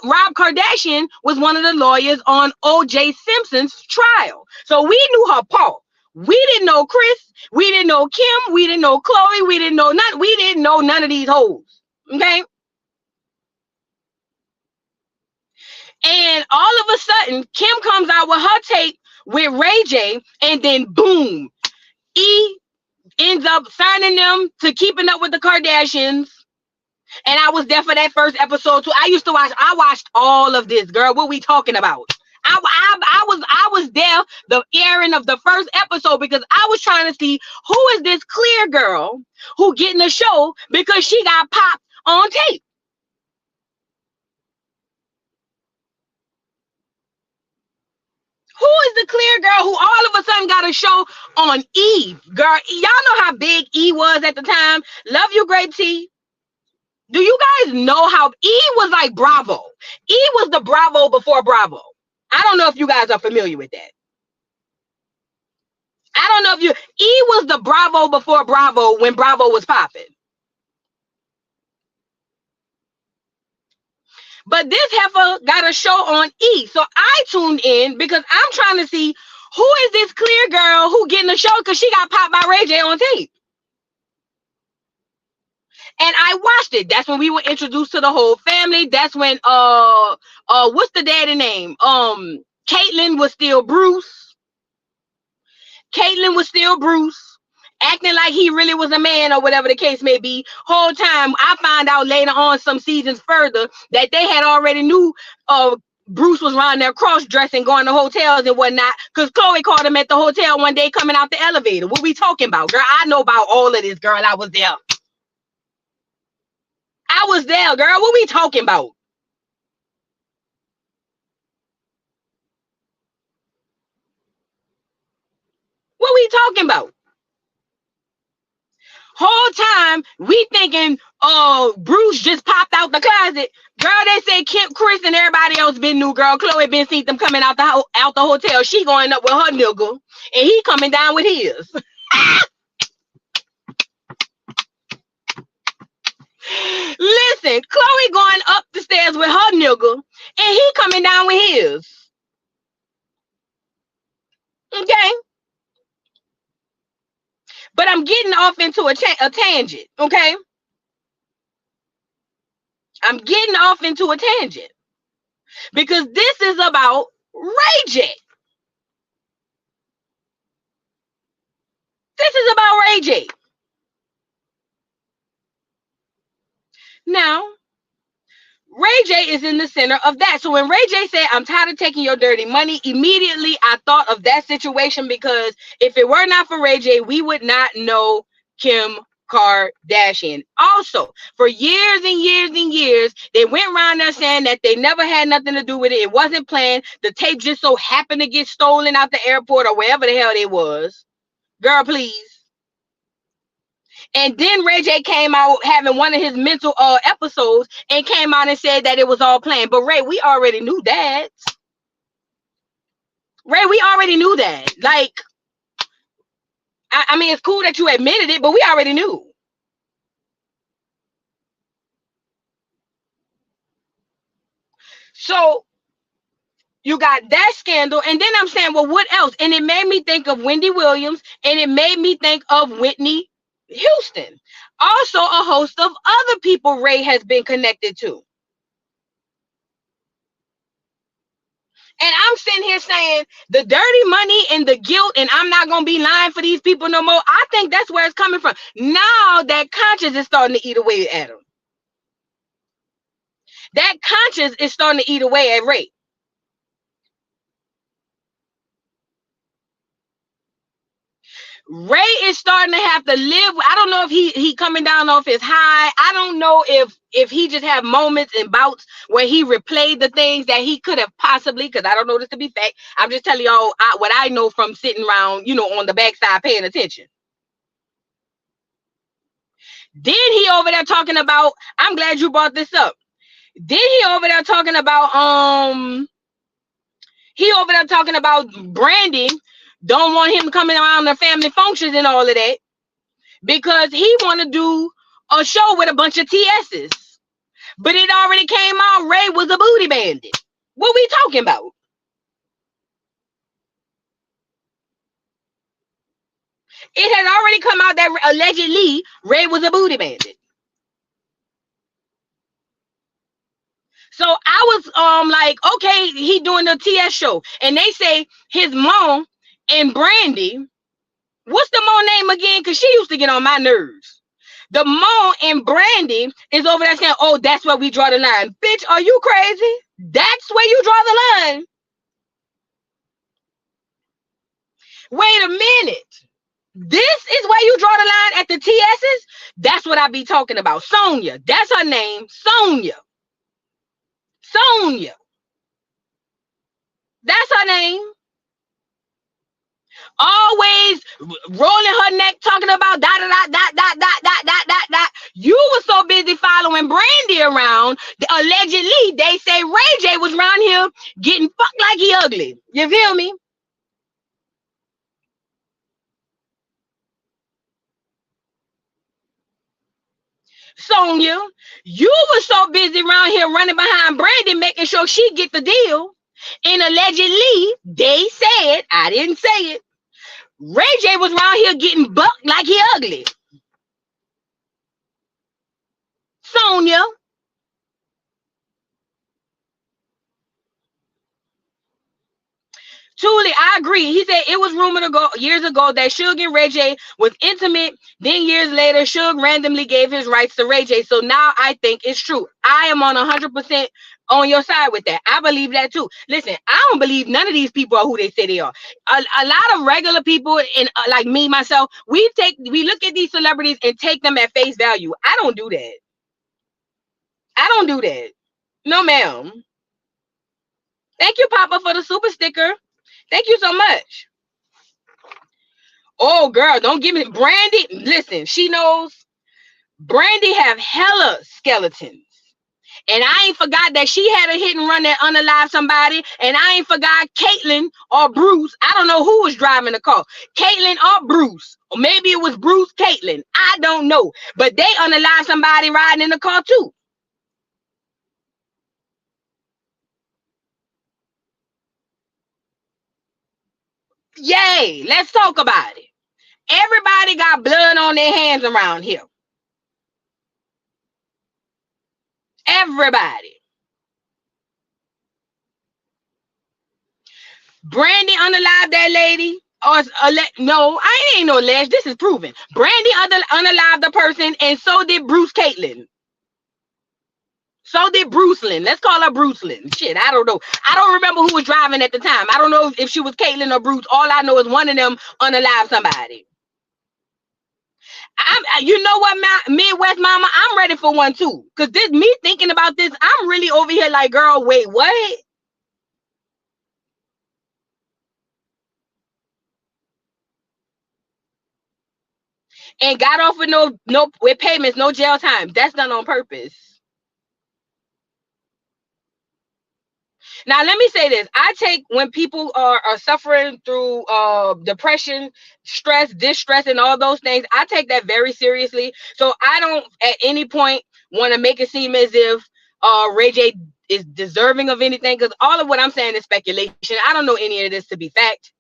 Speaker 1: Rob Kardashian, was one of the lawyers on O.J. Simpson's trial. So we knew her Paul. We didn't know Chris. We didn't know Kim. We didn't know Chloe. We didn't know none of these hoes. Okay? And all of a sudden, Kim comes out with her tape with Ray J, and then boom, E ends up signing them to Keeping Up with the Kardashians. And I was there for that first episode too. I watched all of this, girl. What we talking about? I was there the airing of the first episode, because I was trying to see who is this Clear girl who getting the show because she got popped on tape. Who is the clear girl who all of a sudden got a show on E? Girl, y'all know how big E was at the time. Love you, Grape T. Do you guys know how E was like Bravo? E was the Bravo before Bravo. I don't know if you guys are familiar with that. I don't know if you, E was the Bravo before Bravo when Bravo was popping. But this heifer got a show on E. So I tuned in because I'm trying to see who is this clear girl who getting a show because she got popped by Ray J on tape. And I watched it. That's when we were introduced to the whole family. That's when what's the daddy name? Caitlyn was still Bruce. Caitlyn was still Bruce, acting like he really was a man or whatever the case may be. Whole time I find out later on some seasons further that they had already knew Bruce was around there cross-dressing, going to hotels and whatnot, because Chloe caught him at the hotel one day coming out the elevator. What we talking about? Girl, I know about all of this, girl. I was there. I was there, girl. What we talking about? What we talking about? Whole time we thinking, oh, Bruce just popped out the closet. Girl, they say Kim, Chris, and everybody else been new. Girl, Chloe been seen them coming out the hotel. She going up with her nigga, and he coming down with his. Listen, Chloe going up the stairs with her nigga, and he coming down with his. Okay. But I'm getting off into a tangent, okay? I'm getting off into a tangent because this is about Ray J. This is about Ray J. Now, Ray J is in the center of that. So when Ray J said, I'm tired of taking your dirty money, immediately I thought of that situation, because if it were not for Ray J, we would not know Kim Kardashian. Also, for years and years and years, they went around there saying that they never had nothing to do with it. It wasn't planned. The tape just so happened to get stolen out the airport or wherever the hell they was. Girl, please. And then Ray J came out having one of his mental episodes and came out and said that it was all planned. But Ray, we already knew that. Ray, we already knew that. Like, I mean, it's cool that you admitted it, but we already knew. So you got that scandal, and then I'm saying, well, what else? And it made me think of Wendy Williams, and it made me think of Whitney Houston. Also a host of other people Ray has been connected to. And I'm sitting here saying the dirty money and the guilt, and I'm not going to be lying for these people no more. I think that's where it's coming from. Now that conscience is starting to eat away at him. That conscience is starting to eat away at Ray. Ray is starting to have to live. I don't know if he coming down off his high. I don't know if he just have moments and bouts where he replayed the things that he could have possibly, because I don't know this to be fact. I'm just telling y'all what I know from sitting around, on the backside paying attention. Then he over there talking about, I'm glad you brought this up. Then he over there talking about Brandy don't want him coming around the family functions and all of that because he want to do a show with a bunch of TSs. But it already came out Ray was a booty bandit. What we talking about? It had already come out that allegedly Ray was a booty bandit. So I was like, okay, he doing the TS show. And they say his mom and Brandy, what's the mom name again? Because she used to get on my nerves. The mom and Brandy is over there saying, oh, that's where we draw the line. Bitch, are you crazy? That's where you draw the line. Wait a minute. This is where you draw the line at the TSs? That's what I be talking about. Sonia. That's her name. Sonia. Sonia. That's her name. always rolling her neck, talking about da da da da da da da da da da. You were so busy following Brandy around. Allegedly, they say Ray J was around here getting fucked like he ugly. You feel me? Sonya, you were so busy around here running behind Brandy, making sure she get the deal. And allegedly, they said, I didn't say it, Ray J was around here getting bucked like he ugly. Sonya, truly, I agree. He said it was rumored years ago that Suge and Ray J was intimate. Then years later, Suge randomly gave his rights to Ray J. So now I think it's true. I am on 100% on your side with that. I believe that too. Listen, I don't believe none of these people are who they say they are. A lot of regular people, and like me, myself, we look at these celebrities and take them at face value. I don't do that. I don't do that. No, ma'am. Thank you, Papa, for the super sticker. Thank you so much. Oh, girl, don't give me Brandy. Listen, she knows Brandy have hella skeletons. And I ain't forgot that she had a hit and run that unalived somebody. And I ain't forgot Caitlyn or Bruce. I don't know who was driving the car. Caitlyn or Bruce. Or maybe it was Bruce Caitlyn. I don't know. But they unalived somebody riding in the car too. Yay, let's talk about it. Everybody got blood on their hands around here. Everybody. Brandy unalived that lady. Or no, I ain't no alleged. This is proven. Brandy unalived the person, and so did Bruce Caitlyn. So did Bruce Lynn. Let's call her Bruce Lynn. Shit, I don't know. I don't remember who was driving at the time. I don't know if she was Caitlyn or Bruce. All I know is one of them unalived somebody. You know what, Midwest Mama? I'm ready for one too. Cause this me thinking about this, I'm really over here like, girl, wait, what? And got off with no with payments, no jail time. That's done on purpose. Now, let me say this. I take when people are suffering through depression, stress, distress, and all those things, I take that very seriously. So I don't at any point want to make it seem as if Ray J is deserving of anything, because all of what I'm saying is speculation. I don't know any of this to be fact.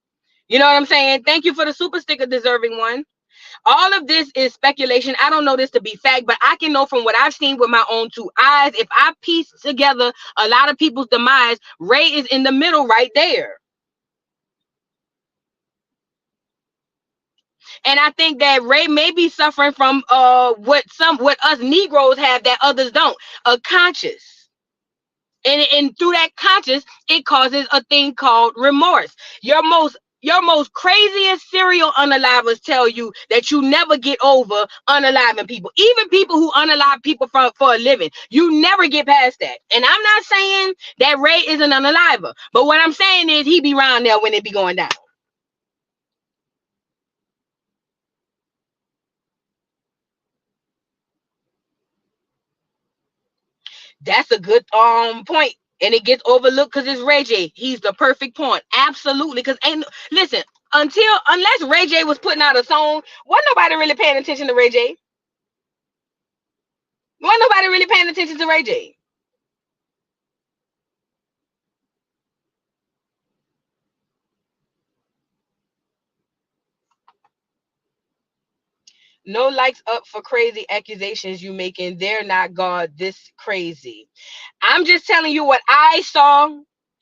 Speaker 1: You know what I'm saying? Thank you for the super sticker, deserving one. All of this is speculation. I don't know this to be fact, but I can know from what I've seen with my own two eyes. If I piece together a lot of people's demise, Ray is in the middle right there. And I think that Ray may be suffering from what us Negroes have that others don't, a conscience. And through that conscience, it causes a thing called remorse. Your most craziest serial unalivers tell you that you never get over unaliving people. Even people who unalive people for a living, you never get past that. And I'm not saying that Ray is an unaliver, but what I'm saying is he be around there when it be going down. That's a good point. And it gets overlooked because it's Ray J. He's the perfect point. Absolutely. Because listen, unless Ray J was putting out a song, wasn't nobody really paying attention to Ray J. Wasn't nobody really paying attention to Ray J. No likes up for crazy accusations you making. They're not God this crazy. I'm just telling you what I saw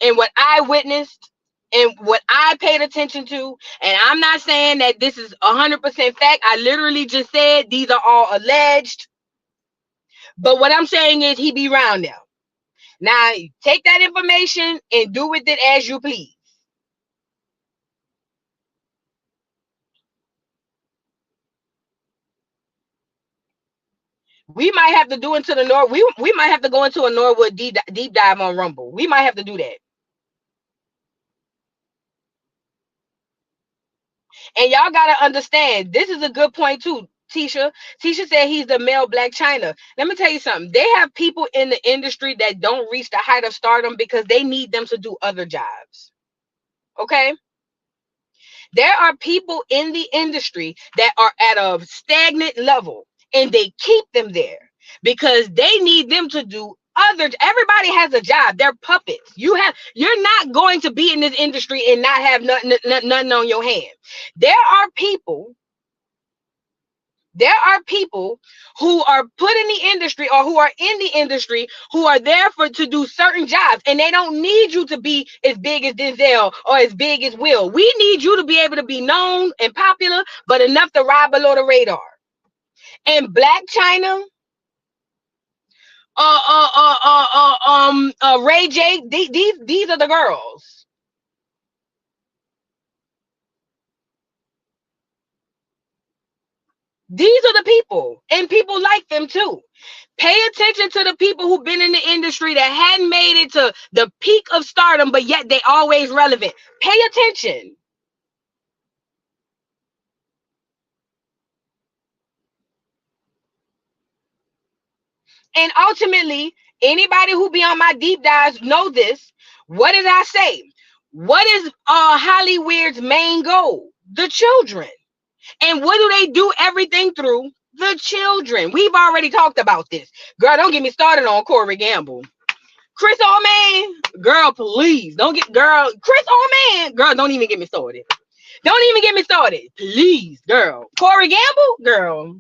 Speaker 1: and what I witnessed and what I paid attention to. And I'm not saying that this is 100% fact. I literally just said these are all alleged. But what I'm saying is he be around now. Now, take that information and do with it as you please. We might have to do into the North. We might have to go into a Norwood deep dive on Rumble. We might have to do that. And y'all gotta understand, this is a good point too. Tisha said he's the male Black China. Let me tell you something. They have people in the industry that don't reach the height of stardom because they need them to do other jobs. Okay? There are people in the industry that are at a stagnant level and they keep them there because they need them to do other. Everybody has a job. They're puppets. You're not going to be in this industry and not have nothing on your hand. There are people who are put in the industry or who are in the industry who are there to do certain jobs, and they don't need you to be as big as Denzel or as big as Will. We need you to be able to be known and popular, but enough to ride below the radar. And Black China, Ray J, these are the girls. These are the people, and people like them too. Pay attention to the people who've been in the industry that hadn't made it to the peak of stardom, but yet they always relevant. Pay attention. And ultimately, anybody who be on my deep dives know this. What did I say? What is Hollywood's main goal? The children. And what do they do everything through? The children. We've already talked about this. Girl, don't get me started on Corey Gamble. Chris Allman, girl, please don't get Chris Allman, girl, don't even get me started. Don't even get me started, please, girl. Corey Gamble, girl.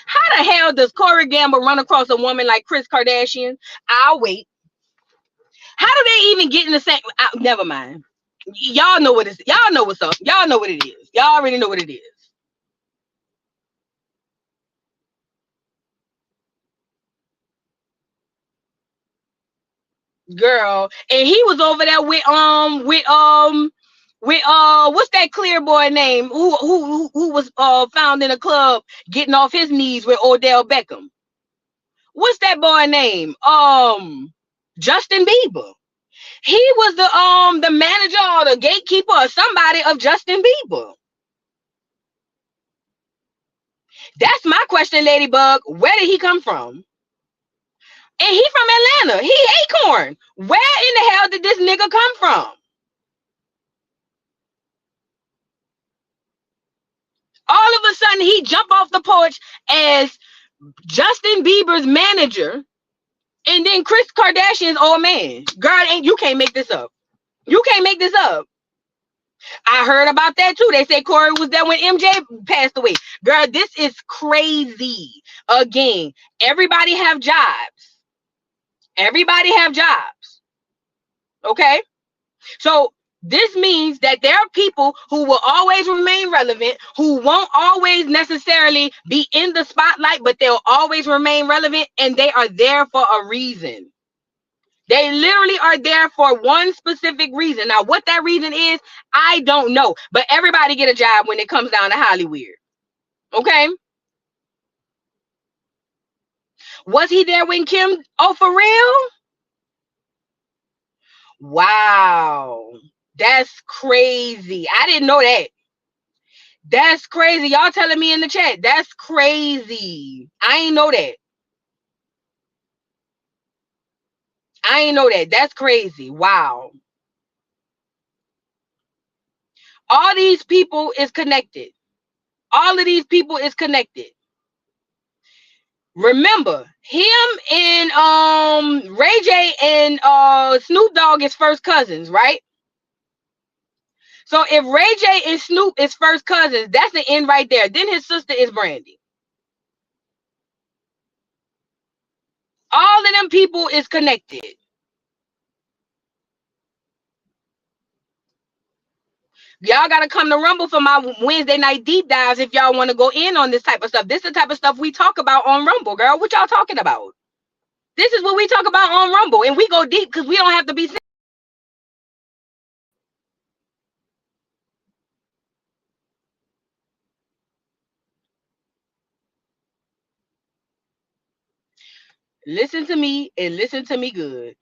Speaker 1: How the hell does Corey Gamble run across a woman like Kris Kardashian? I'll wait. How do they even get in the same? Never mind. Y'all know what it's. Y'all know what's up. Y'all know what it is. Y'all already know what it is. Girl, and he was over there with what's that clear boy name who was found in a club getting off his knees with Odell Beckham. What's that boy name? Justin Bieber. He was the manager or the gatekeeper or somebody of Justin Bieber. That's my question, Ladybug. Where did he come from? And he from Atlanta. He Acorn. Where in the hell did this nigga come from? All of a sudden, he jumped off the porch as Justin Bieber's manager, and then Kris Kardashian's old man. Girl, you can't make this up. You can't make this up. I heard about that too. They said Corey was there when MJ passed away. Girl, this is crazy. Again, everybody have jobs. Everybody have jobs. Okay? So this means that there are people who will always remain relevant, who won't always necessarily be in the spotlight, but they'll always remain relevant, and they are there for a reason. They literally are there for one specific reason. Now, what that reason is, I don't know. But everybody get a job when it comes down to Hollywood. Okay? Was he there when Kim? Oh, for real? Wow. That's crazy. I didn't know that. That's crazy. Y'all telling me in the chat. That's crazy. I ain't know that. I ain't know that. That's crazy. Wow. All these people is connected. All of these people is connected. Remember, him and Ray J and Snoop Dogg is first cousins, right? So if Ray J and Snoop is first cousins, that's the end right there. Then his sister is Brandy. All of them people is connected. Y'all gotta come to Rumble for my Wednesday night deep dives if y'all want to go in on this type of stuff. This is the type of stuff we talk about on Rumble, girl. What y'all talking about? This is what we talk about on Rumble, and we go deep because we don't have to be. Listen to me and listen to me good.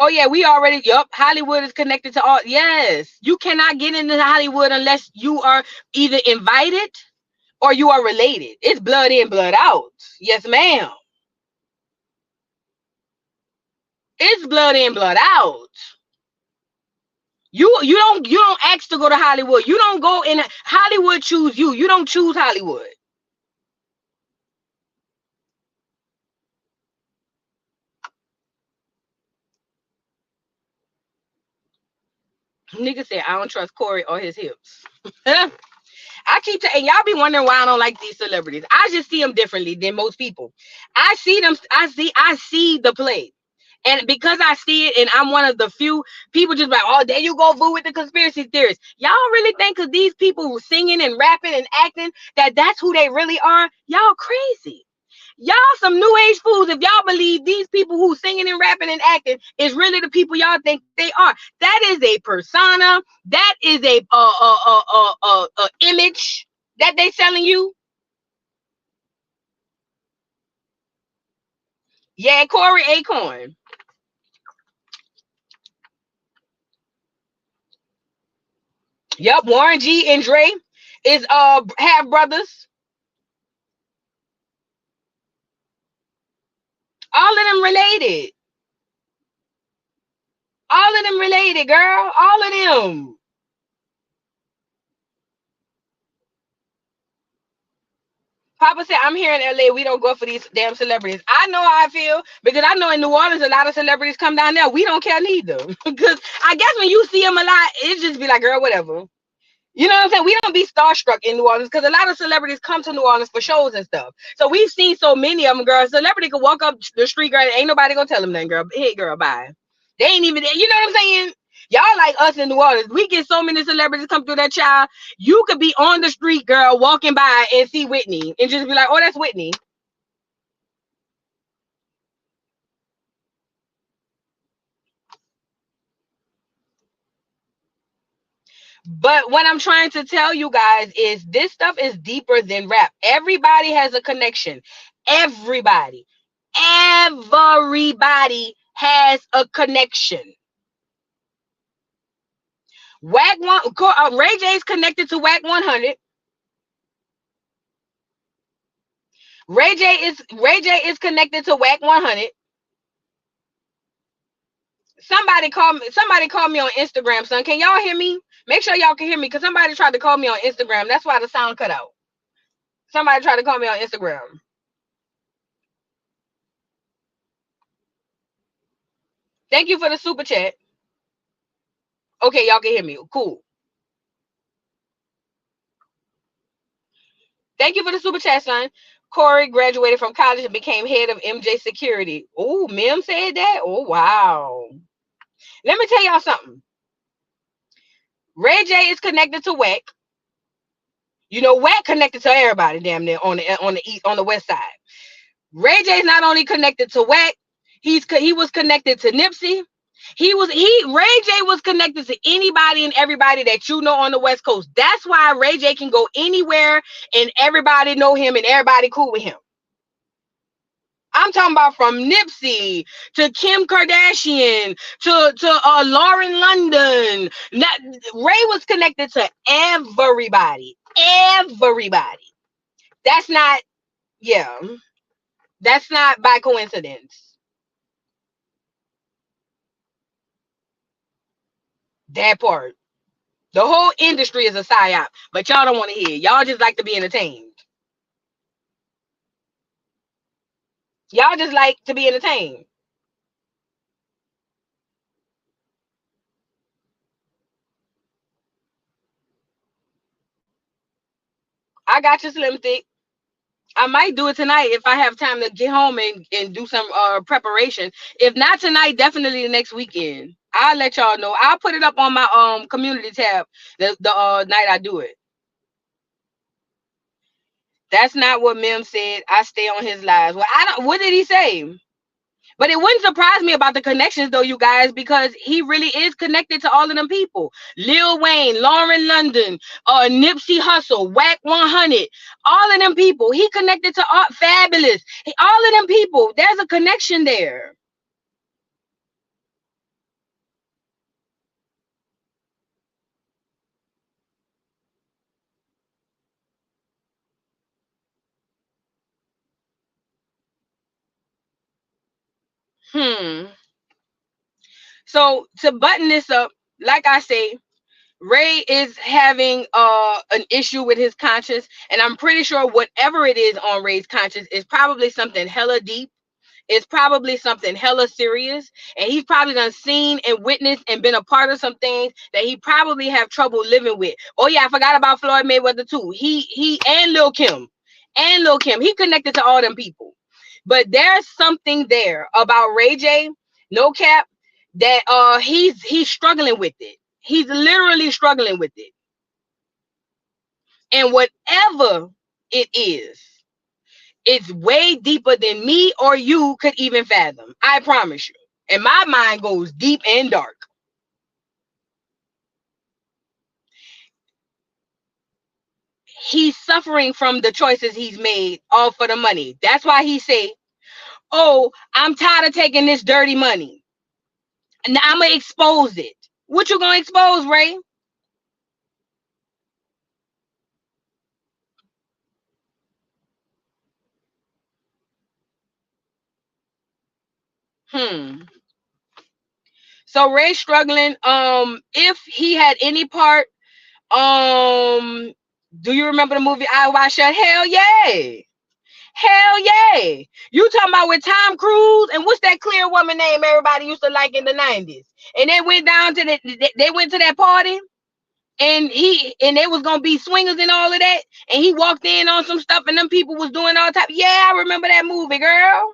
Speaker 1: Oh yeah, we already. Yup, Hollywood is connected to all. Yes, you cannot get into Hollywood unless you are either invited or you are related. It's blood in, blood out. Yes, ma'am. It's blood in, blood out. You don't ask to go to Hollywood. You don't go in. Hollywood choose you. You don't choose Hollywood. Nigga said I don't trust Corey or his hips. I keep and y'all be wondering why I don't like these celebrities. I just see them differently than most people. I see them. I see the play. And because I see it, and I'm one of the few people just like, oh, there you go, boo, with the conspiracy theories. Y'all really think because these people singing and rapping and acting that's who they really are? Y'all crazy. Y'all some new age fools if y'all believe these people who singing and rapping and acting is really the people y'all think they are. That is a persona. That is a image that they selling you. Yeah, Corey Acorn. Yep, Warren G and Dre is half brothers. All of them related. All of them related, girl. All of them. Papa said, I'm here in LA. We don't go for these damn celebrities. I know how I feel because I know in New Orleans, a lot of celebrities come down there. We don't care neither. Because I guess when you see them a lot, it just be like, girl, whatever. You know what I'm saying? We don't be starstruck in New Orleans because a lot of celebrities come to New Orleans for shows and stuff. So we've seen so many of them, girl. Celebrity could walk up the street, girl. Ain't nobody gonna tell them nothing, girl. Hey, girl, bye. They ain't even there. You know what I'm saying? Y'all like us in New Orleans. We get so many celebrities come through that child. You could be on the street, girl, walking by and see Whitney and just be like, oh, that's Whitney. But what I'm trying to tell you guys is this stuff is deeper than rap. Everybody has a connection. Everybody. Everybody has a connection. Whack one, Ray J is connected to Whack 100. Ray J is connected to Whack 100. Somebody call me on Instagram, son. Can y'all hear me? Make sure y'all can hear me because somebody tried to call me on Instagram. That's why the sound cut out. Somebody tried to call me on Instagram. Thank you for the super chat. Okay, y'all can hear me. Cool. Thank you for the super chat, son. Corey graduated from college and became head of MJ Security. Oh, Mim said that? Oh, wow. Let me tell y'all something. Ray J is connected to Wack. You know, Wack connected to everybody damn near on the west side. Ray J is not only connected to Wack, he was connected to Nipsey. Ray J was connected to anybody and everybody that you know on the West Coast. That's why Ray J can go anywhere and everybody know him and everybody cool with him. I'm talking about from Nipsey to Kim Kardashian to Lauren London. Ray was connected to everybody. Everybody. That's not by coincidence. That part. The whole industry is a psyop, but y'all don't want to hear. Y'all just like to be entertained. Y'all just like to be entertained. I got you, Slim Thick. I might do it tonight if I have time to get home and do some preparation. If not tonight, definitely the next weekend. I'll let y'all know. I'll put it up on my community tab the night I do it. That's not what Mim said. I stay on his lives. Well, what did he say? But it wouldn't surprise me about the connections, though, you guys, because he really is connected to all of them people. Lil Wayne, Lauren London, Nipsey Hussle, Whack 100, all of them people. He connected to Fabulous. All of them people. There's a connection there. Hmm. So to button this up, like I say, Ray is having an issue with his conscience, and I'm pretty sure whatever it is on Ray's conscience is probably something hella deep. It's probably something hella serious, and he's probably done seen and witnessed and been a part of some things that he probably have trouble living with. Oh yeah, I forgot about Floyd Mayweather too. He and Lil Kim. And Lil Kim. He connected to all them people. But there's something there about Ray J, no cap, that he's struggling with it. He's literally struggling with it. And whatever it is, it's way deeper than me or you could even fathom. I promise you. And my mind goes deep and dark. He's suffering from the choices he's made all for the money. That's why he say, oh, I'm tired of taking this dirty money. And I'm going to expose it. What you going to expose, Ray? So Ray's struggling. If he had any part, do you remember the movie I Watch Shut? Hell yeah. Hell yeah. You talking about with Tom Cruise and what's that clear woman name everybody used to like in the 90s? And they went down to they went to that party and they was gonna be swingers and all of that. And he walked in on some stuff and them people was doing all type. Yeah, I remember that movie, girl.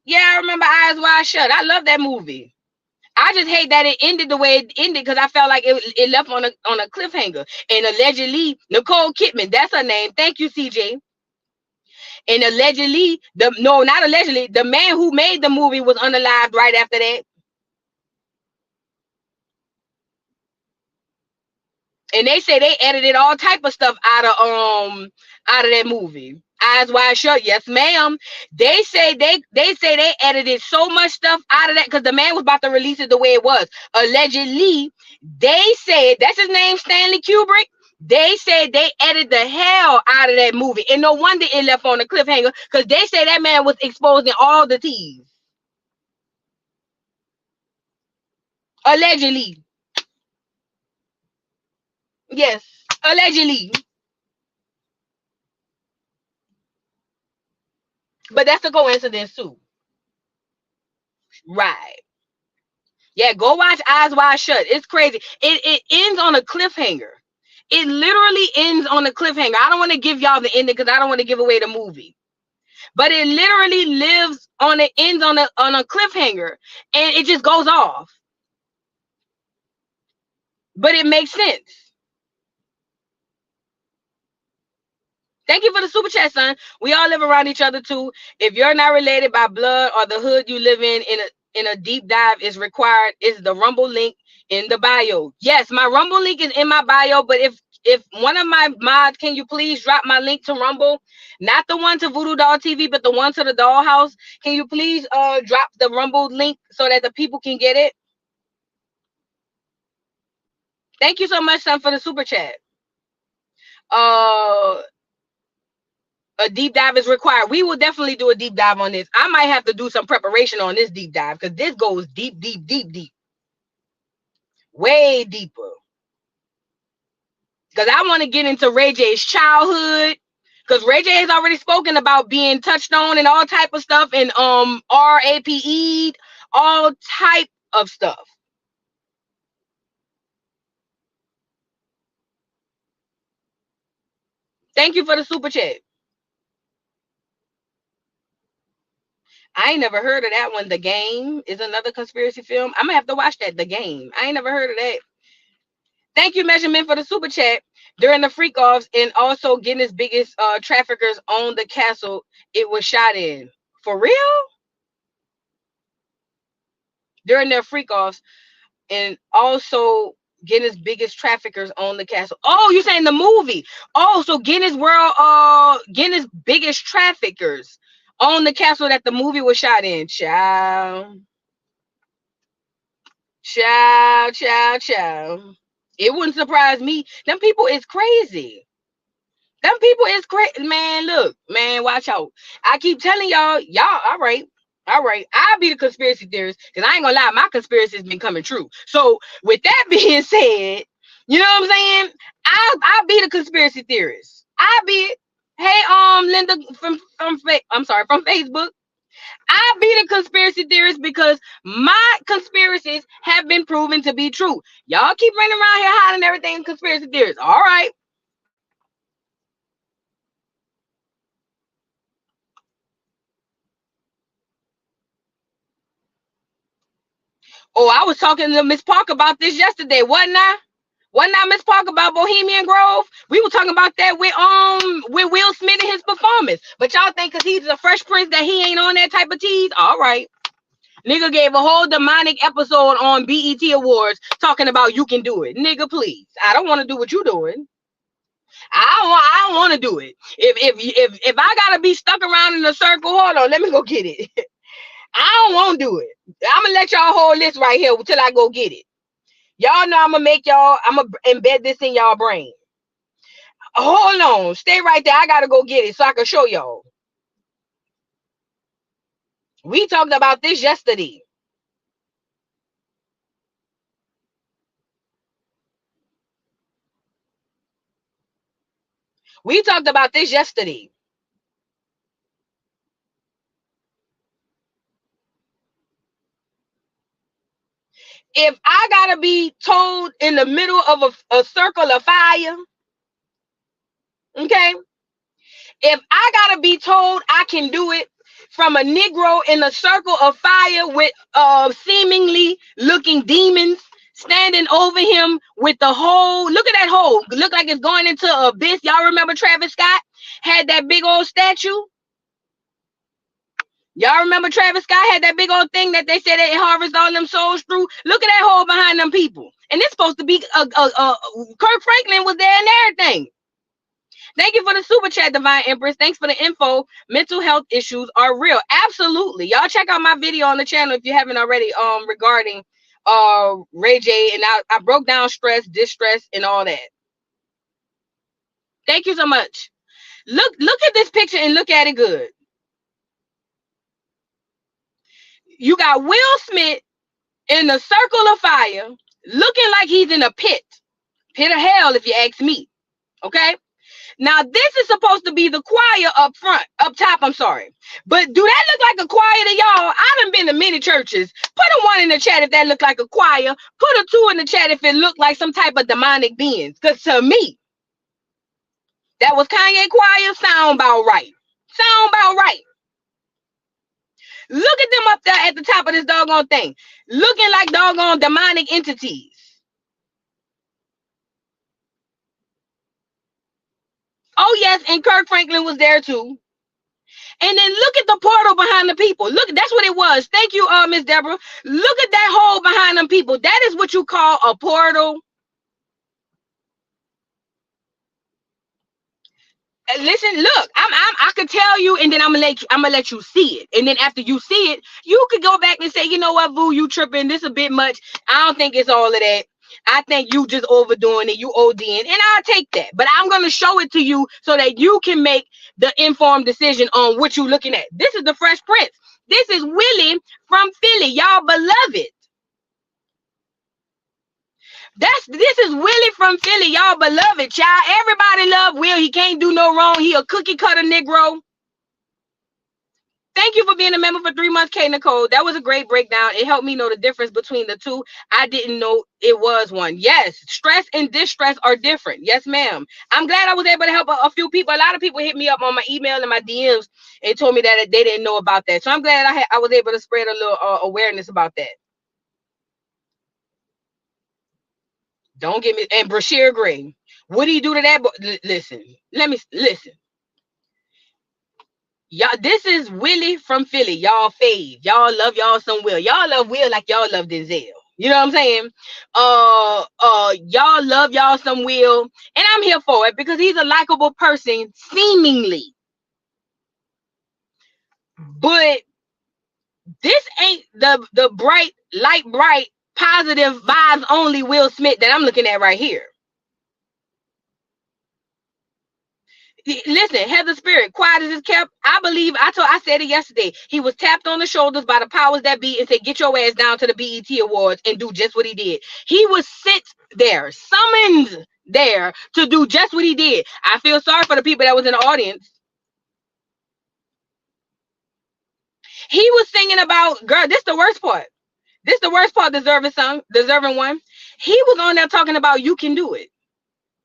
Speaker 1: Yeah, I remember Eyes Wide Shut. I love that movie. I just hate that it ended the way it ended because I felt like it left on a cliffhanger. And allegedly, Nicole Kidman, that's her name. Thank you, CJ. And allegedly, not allegedly, the man who made the movie was unalived right after that. And they say they edited all type of stuff out of that movie. Eyes Wide Shut, yes, ma'am. They say they edited so much stuff out of that because the man was about to release it the way it was. Allegedly, they said that's his name, Stanley Kubrick. They said they edited the hell out of that movie, and no wonder it left on a cliffhanger because they say that man was exposing all the teas. Allegedly, yes, allegedly. But that's a coincidence too, right? Yeah, go watch Eyes Wide Shut. It's crazy. It ends on a cliffhanger. It literally ends on a cliffhanger. I don't want to give y'all the ending because I don't want to give away the movie. But it literally ends on a cliffhanger, and it just goes off. But it makes sense. Thank you for the super chat, son. We all live around each other too. If you're not related by blood or the hood you live in a deep dive is required, is the Rumble link in the bio. Yes, my Rumble link is in my bio, but if one of my mods, can you please drop my link to Rumble? Not the one to Voodoo Doll TV, but the one to the Dollhouse. Can you please drop the Rumble link so that the people can get it? Thank you so much, son, for the super chat. A deep dive is required. We will definitely do a deep dive on this. I might have to do some preparation on this deep dive because this goes deep, deep, deep, deep. Way deeper. Because I want to get into Ray J's childhood. Because Ray J has already spoken about being touched on and all type of stuff and RAPE, all type of stuff. Thank you for the super chat. I ain't never heard of that one. The Game is another conspiracy film. I'm gonna have to watch that. The Game. I ain't never heard of that. Thank you, Measurement, for the super chat. During the freak offs and also Guinness biggest traffickers own the castle it was shot in. For real? During their freak offs and also Guinness biggest traffickers own the castle. Oh, you saying the movie? Oh, so Guinness biggest traffickers own the castle that the movie was shot in. Ciao. Ciao, ciao, ciao. It wouldn't surprise me. Them people is crazy. Them people is crazy, man. Look, man, watch out. I keep telling y'all, all right. All right, I'll be the conspiracy theorist because I ain't gonna lie, my conspiracy has been coming true. So with that being said, you know what I'm saying? I'll be the conspiracy theorist. I'll be it. Hey, Linda from Facebook. I'll be the conspiracy theorist because my conspiracies have been proven to be true. Y'all keep running around here hiding everything conspiracy theorists. All right. Oh, I was talking to Miss Park about this yesterday, wasn't I? Wasn't I, Miss Park, about Bohemian Grove? We were talking about that with Will Smith and his performance. But y'all think because he's a Fresh Prince that he ain't on that type of tease? All right. Nigga gave a whole demonic episode on BET Awards talking about you can do it. Nigga, please. I don't want to do what you doing. I don't want to do it. If I gotta be stuck around in a circle, hold on, let me go get it. I don't want to do it. I'm gonna let y'all hold this right here until I go get it. Y'all know I'm gonna embed this in y'all brain. Hold on, stay right there. I gotta go get it so I can show y'all. We talked about this yesterday. We talked about this yesterday. If I gotta be told in the middle of a circle of fire, okay? If I gotta be told I can do it from a Negro in a circle of fire with seemingly looking demons standing over him with the hole, look at that hole, look like it's going into an abyss. Y'all remember Travis Scott had that big old statue? Y'all remember Travis Scott had that big old thing that they said it harvests all them souls through? Look at that hole behind them people. And it's supposed to be Kirk Franklin was there and everything. Thank you for the super chat, Divine Empress. Thanks for the info. Mental health issues are real. Absolutely. Y'all check out my video on the channel if you haven't already regarding Ray J. And I broke down stress, distress, and all that. Thank you so much. Look at this picture and look at it good. You got Will Smith in a circle of fire, looking like he's in a pit of hell, if you ask me. Okay. Now this is supposed to be the choir up top. I'm sorry, but do that look like a choir to y'all? I done been to many churches. Put a 1 in the chat if that look like a choir. Put a 2 in the chat if it looked like some type of demonic beings. Cause to me, that was Kanye choir. Sound about right. Sound about right. Look at them up there at the top of this doggone thing, looking like doggone demonic entities. Oh, yes, and Kirk Franklin was there too. And then look at the portal behind the people. Look, that's what it was. Thank you, Miss Deborah. Look at that hole behind them people. That is what you call a portal. Listen, look, I could tell you, and then I'm gonna let you see it. And then after you see it, you could go back and say, you know what, Boo, you tripping. This a bit much. I don't think it's all of that. I think you just overdoing it. You ODing, and I'll take that. But I'm gonna show it to you so that you can make the informed decision on what you're looking at. This is the Fresh Prince. This is Willie from Philly, y'all beloved. This is Willie from Philly, y'all beloved, child. Everybody love Will. He can't do no wrong. He a cookie cutter Negro. Thank you for being a member for 3 months, K Nicole. That was a great breakdown. It helped me know the difference between the two. I didn't know it was one. Yes, stress and distress are different. Yes, ma'am. I'm glad I was able to help a few people. A lot of people hit me up on my email and my DMs and told me that they didn't know about that. So I'm glad I was able to spread a little awareness about that. Don't get me. And Brashear Gray, what do you do to that? Listen, listen. Y'all, this is Willie from Philly. Y'all fave. Y'all love y'all some Will. Y'all love Will like y'all love Denzel. You know what I'm saying? Y'all love y'all some Will, and I'm here for it because he's a likable person, seemingly. But this ain't the bright, positive vibes only Will Smith that I'm looking at right here. Listen, Heather Spirit, quiet as is kept. I said it yesterday. He was tapped on the shoulders by the powers that be and said, get your ass down to the BET Awards and do just what he did. He was sent there, summoned there to do just what he did. I feel sorry for the people that was in the audience. He was singing about, girl, this the worst part. This the worst part, deserving one. He was on there talking about you can do it.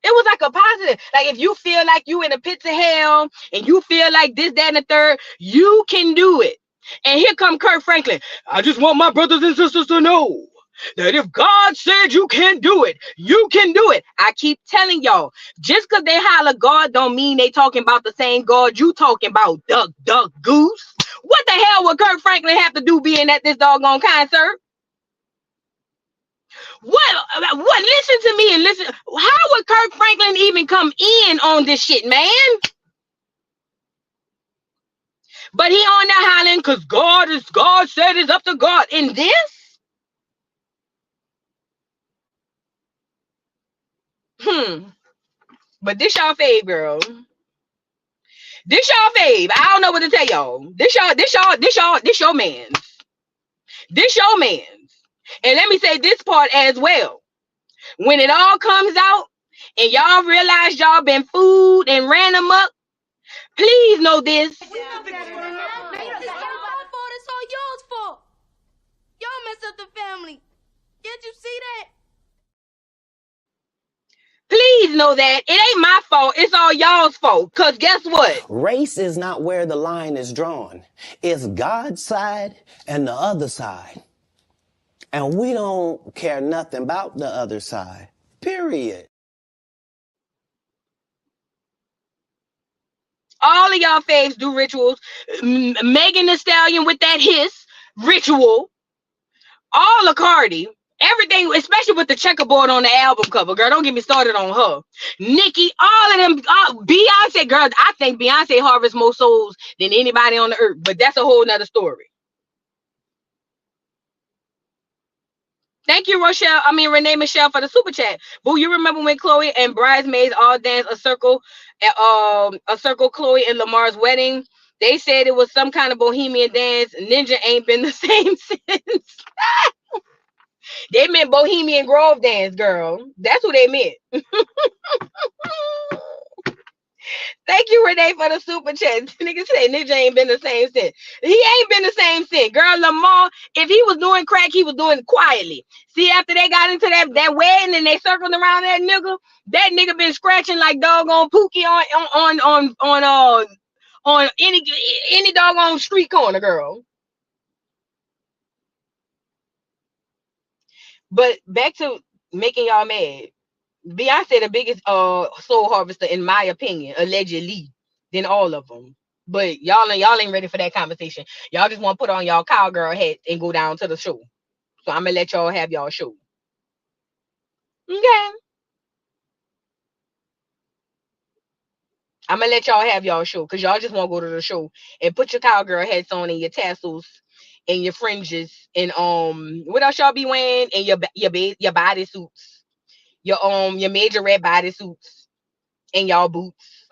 Speaker 1: It was like a positive. Like if you feel like you in the pits of hell and you feel like this, that, and the third, you can do it. And here come Kirk Franklin. I just want my brothers and sisters to know that if God said you can do it, you can do it. I keep telling y'all, just because they holler God don't mean they talking about the same God you talking about, duck, duck, goose. What the hell would Kirk Franklin have to do being at this doggone concert? What? Listen to me and listen. How would Kirk Franklin even come in on this shit, man? But he on there hollering because God said it's up to God. In this? But this y'all fave, girl. This y'all fave. I don't know what to tell y'all. This your man's. This your man's. And let me say this part as well. When it all comes out and y'all realize y'all been fooled and ran them up, please know this.
Speaker 2: It's not my fault. It's all y'all's fault. Y'all messed up the family. Can't you see that?
Speaker 1: Please know that it ain't my fault. It's all y'all's fault. Because guess what?
Speaker 4: Race is not where the line is drawn. It's God's side and the other side. And we don't care nothing about the other side. Period.
Speaker 1: All of y'all faves do rituals. Megan Thee Stallion with that hiss ritual. All of Cardi. Everything, especially with the checkerboard on the album cover, girl. Don't get me started on her. Nicki, all of them. Beyonce, girl. I think Beyonce harvests more souls than anybody on the earth. But that's a whole nother story. Thank you, Renee Michelle, for the super chat. Boo, you remember when Chloe and bridesmaids all danced a circle Chloe and Lamar's wedding? They said it was some kind of bohemian dance. Ninja ain't been the same since. They meant Bohemian Grove dance, girl. That's what they meant. Thank you, Renee, for the super chat. Nigga say Ninja ain't been the same since. He ain't been the same since. Girl, Lamar, if he was doing crack, he was doing it quietly. See, after they got into that wedding and they circled around that nigga been scratching like doggone Pookie on any doggone street corner, girl. But back to making y'all mad. Beyonce the biggest soul harvester in my opinion, allegedly, than all of them. But y'all ain't ready for that conversation. Y'all just want to put on y'all cowgirl hat and go down to the show. So I'm gonna let y'all have y'all show. Okay. I'm gonna let y'all have y'all show because y'all just want to go to the show and put your cowgirl hats on and your tassels and your fringes and what else y'all be wearing and your body suits, your major red body suits and y'all boots,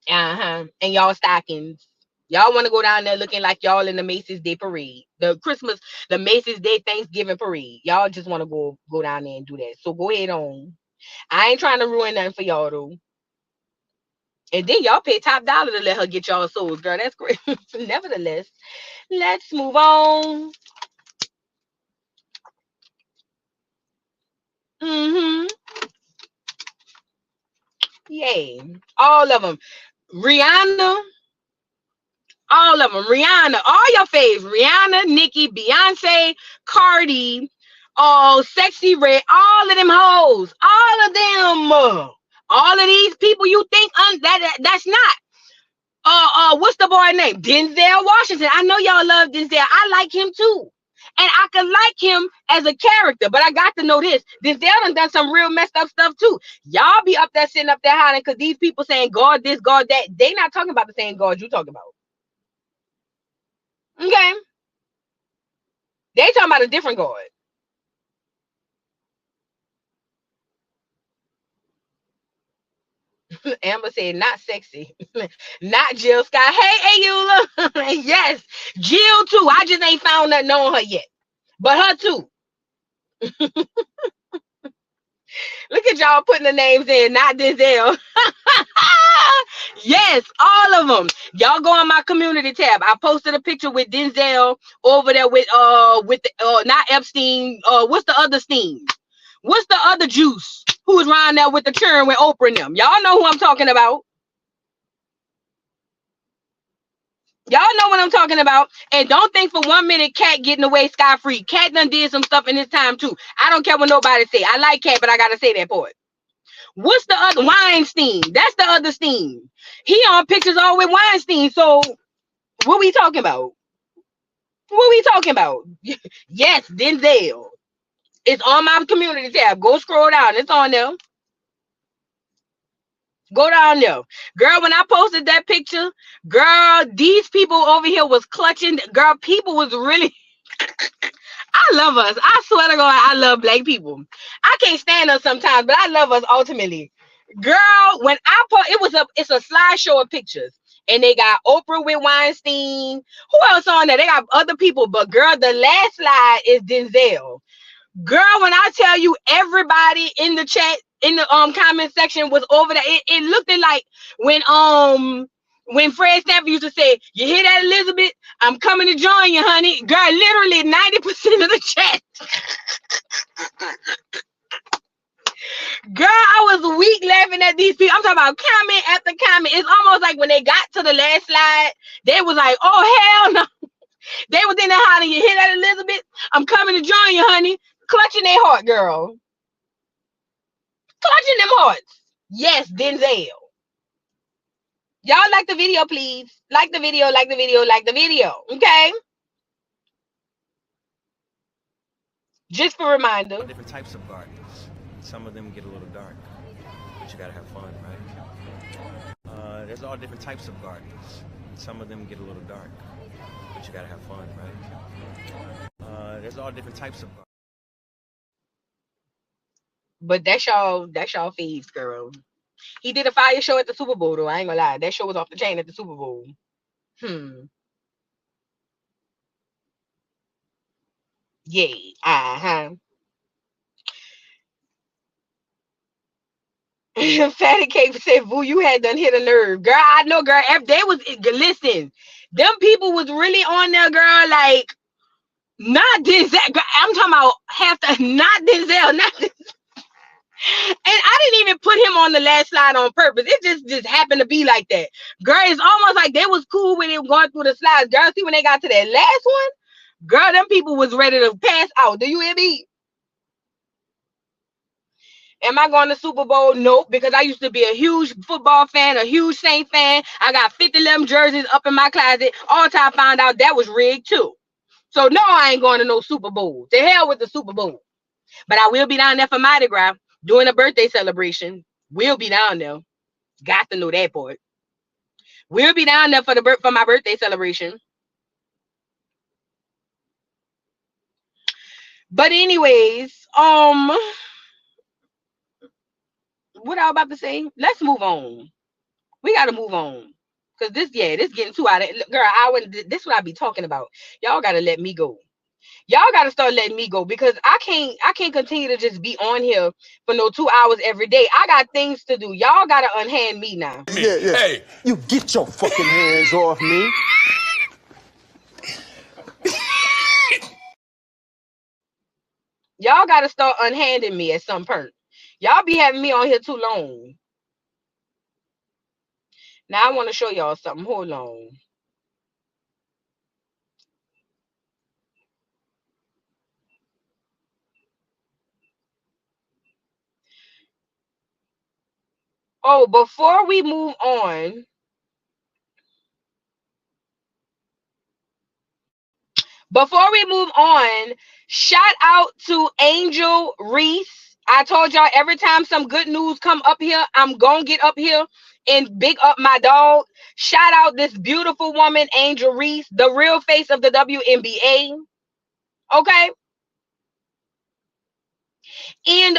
Speaker 1: and y'all stockings. Y'all want to go down there looking like y'all in the Macy's Day Parade, the Macy's Day Thanksgiving Parade. Y'all just want to go down there and do that. So go ahead on. I ain't trying to ruin nothing for y'all though. And then y'all pay top dollar to let her get y'all souls, girl. That's great. Nevertheless, let's move on. Yay. All of them. Rihanna. All of them. Rihanna. All your faves. Rihanna, Nicki, Beyonce, Cardi, Sexy Red. All of them hoes. All of them. All of these people you think that's not. What's the boy name? Denzel Washington. I know y'all love Denzel. I like him too. And I can like him as a character, but I got to know this. Denzel done some real messed up stuff too. Y'all be up there sitting up there hiding because these people saying God this, God that. They not talking about the same God you talking about. Okay. They talking about a different God. Amber said, not sexy. Not Jill Scott. Hey, Ayula. Yes, Jill too. I just ain't found nothing on her yet. But her too. Look at y'all putting the names in, not Denzel. Yes, all of them. Y'all go on my community tab. I posted a picture with Denzel over there with the, not Epstein. What's the other Steen? What's the other Juice who was around there with the churn with Oprah and them? Y'all know who I'm talking about. Y'all know what I'm talking about. And don't think for 1 minute Cat getting away scot-free. Cat done did some stuff in his time too. I don't care what nobody say. I like Cat, but I gotta say that part. What's the other Weinstein? That's the other Steen. He on pictures all with Weinstein. So what we talking about? What we talking about? Yes, Denzel. It's on my community tab. Go scroll down. It's on there. Go down there. Girl, when I posted that picture, girl, these people over here was clutching. Girl, people was really... I love us. I swear to God, I love black people. I can't stand us sometimes, but I love us ultimately. Girl, when I put... It's a slideshow of pictures. And they got Oprah with Weinstein. Who else on there? They got other people. But girl, the last slide is Denzel. Girl, when I tell you everybody in the chat, in the comment section was over there, it looked like when Fred Stanford used to say, "You hear that, Elizabeth? I'm coming to join you, honey." Girl, literally 90% of the chat. Girl, I was weak laughing at these people. I'm talking about comment after comment. It's almost like when they got to the last slide, they was like, "Oh, hell no." They was in there hollering, "You hear that, Elizabeth? I'm coming to join you, honey." Clutching their heart, girl. Clutching them hearts. Yes, Denzel. Y'all like the video, please. Like the video, like the video, like the video. Okay? Just for a reminder.
Speaker 5: Different types of gardens. Some of them get a little dark, but you gotta have fun, right? There's all different types of gardens. Some of them get a little dark, but you gotta have fun, right? There's all different types of gardens.
Speaker 1: But that's y'all feeds, girl. He did a fire show at the Super Bowl, though. I ain't gonna lie. That show was off the chain at the Super Bowl. Yay. Fatty Cake said, "Boo, you had done hit a nerve." Girl, I know, girl. If they was, listen, them people was really on there, girl, like, not Denzel. Girl, I'm talking about not Denzel, not Denzel. And I didn't even put him on the last slide on purpose. It just happened to be like that. Girl, it's almost like they was cool when they were going through the slides. Girl, see when they got to that last one? Girl, them people was ready to pass out. Do you hear me? Am I going to Super Bowl? Nope, because I used to be a huge football fan, a huge Saint fan. I got 50 of them jerseys up in my closet. All time I found out that was rigged too. So no, I ain't going to no Super Bowl. To hell with the Super Bowl. But I will be down there for Mardi Gras doing a birthday celebration. We'll be down there. Got to know that part. We'll be down there for my birthday celebration. But anyways, what I was about to say, let's move on. We gotta move on. Cause this getting too out of girl. This is what I be talking about. Y'all gotta let me go. Y'all gotta start letting me go because I can't continue to just be on here for no 2 hours every day. I got things to do. Y'all gotta unhand me now.
Speaker 6: Yeah. Hey,
Speaker 7: You get your fucking hands off me.
Speaker 1: Y'all gotta start unhanding me at some point. Y'all be having me on here too long. Now I want to show y'all something. Hold on. Oh, before we move on, shout out to Angel Reese. I told y'all every time some good news come up here, I'm gonna get up here and big up my dog. Shout out this beautiful woman, Angel Reese, the real face of the WNBA. Okay. And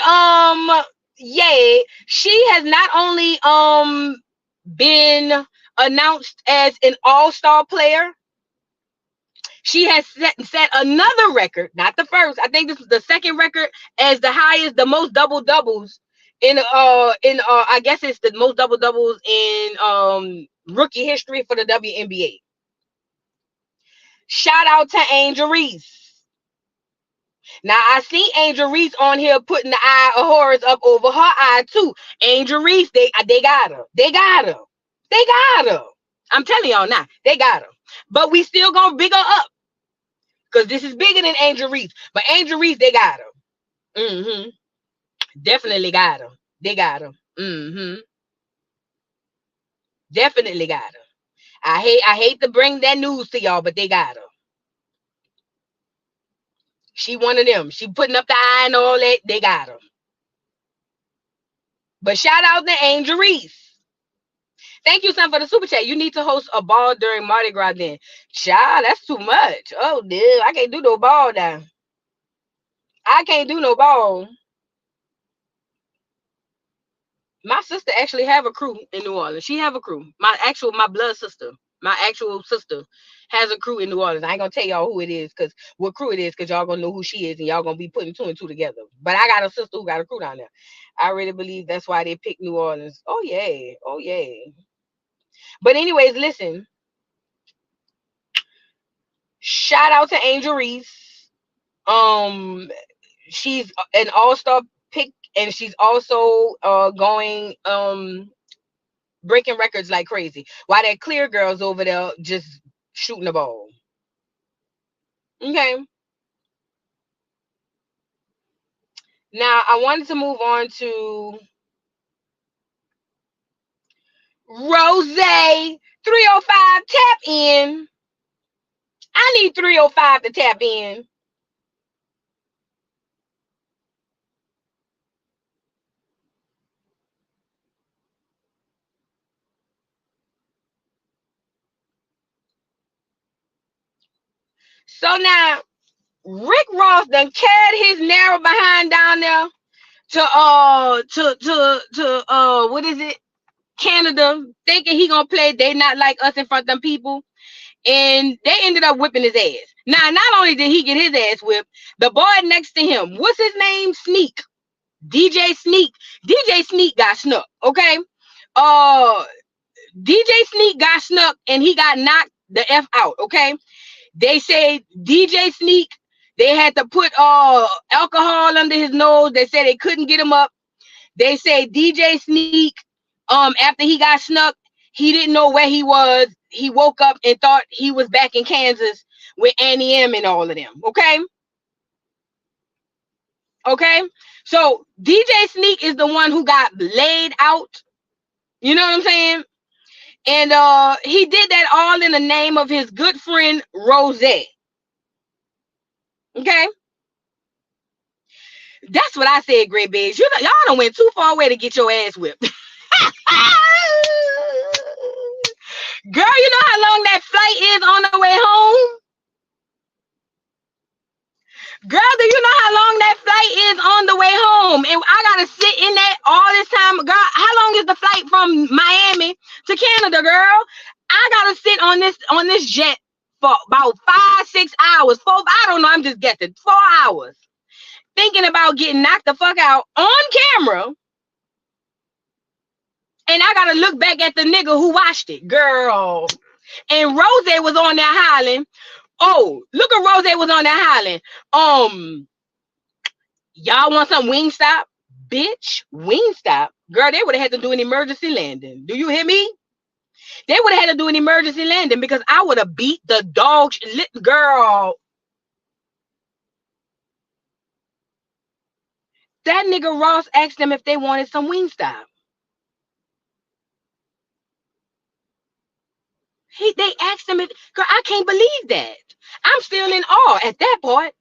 Speaker 1: yeah, she has not only been announced as an all-star player, she has set another record, not the first. I think this is the second record as the highest, the most double doubles in I guess it's the most double doubles in rookie history for the WNBA. Shout out to Angel Reese. Now I see Angel Reese on here putting the eye of Horus up over her eye too. Angel Reese, they got her. They got her. They got her. I'm telling y'all now, they got her. But we still gonna big her up. Because this is bigger than Angel Reese. But Angel Reese, they got her. Mm-hmm. Definitely got her. They got her. Mm-hmm. Definitely got her. I hate to bring that news to y'all, but they got her. She one of them. She putting up the eye and all that. They got her. But shout out to Angel Reese. Thank you, son, for the super chat. You need to host a ball during Mardi Gras then. Child, that's too much. Oh, dude, I can't do no ball now. I can't do no ball. My sister actually have a crew in New Orleans. She have a crew. My blood sister, my actual sister has a crew in New Orleans. I ain't gonna tell y'all who it is, because what crew it is, because y'all gonna know who she is and y'all gonna be putting two and two together. But I got a sister who got a crew down there. I really believe that's why they picked New Orleans. Oh yeah. Oh yeah. But anyways, listen. Shout out to Angel Reese. She's an all-star pick, and she's also going breaking records like crazy. While that clear girl's over there just shooting the ball. Okay. Now I wanted to move on to Rose 305 tap in. I need 305 to tap in. So now Rick Ross done carried his narrow behind down there to what is it? Canada, thinking he gonna play They Not Like Us in front of them people. And they ended up whipping his ass. Now, not only did he get his ass whipped, the boy next to him, what's his name? Sneak. DJ Sneak. DJ Sneak got snuck. Okay. DJ Sneak got snuck and he got knocked the F out. Okay. They say DJ Sneak, they had to put alcohol under his nose. They said they couldn't get him up. They say DJ Sneak, after he got snuck, he didn't know where he was. He woke up and thought he was back in Kansas with Annie M and all of them. Okay. Okay. So DJ Sneak is the one who got laid out. You know what I'm saying? And he did that all in the name of his good friend Rose. Okay. That's what I said, Great Bigs. Y'all done went too far away to get your ass whipped. Girl, you know how long that flight is on the way home? Girl, do you know how long that flight is on the way home? And I gotta sit in that all this time. Girl, how long is the flight from Miami to Canada, girl? I gotta sit on this jet for about 5-6 hours. I don't know, I'm just guessing. 4 hours. Thinking about getting knocked the fuck out on camera. And I gotta look back at the nigga who watched it, girl. And Rose was on there hollering. Oh, look at Rose was on there hollering. Y'all want some Wingstop? Bitch, Wingstop. Girl, they would have had to do an emergency landing. Do you hear me? They would have had to do an emergency landing because I would have beat the dog girl. That nigga Ross asked them if they wanted some Wingstop. They asked him if, girl, I can't believe that. I'm still in awe at that part.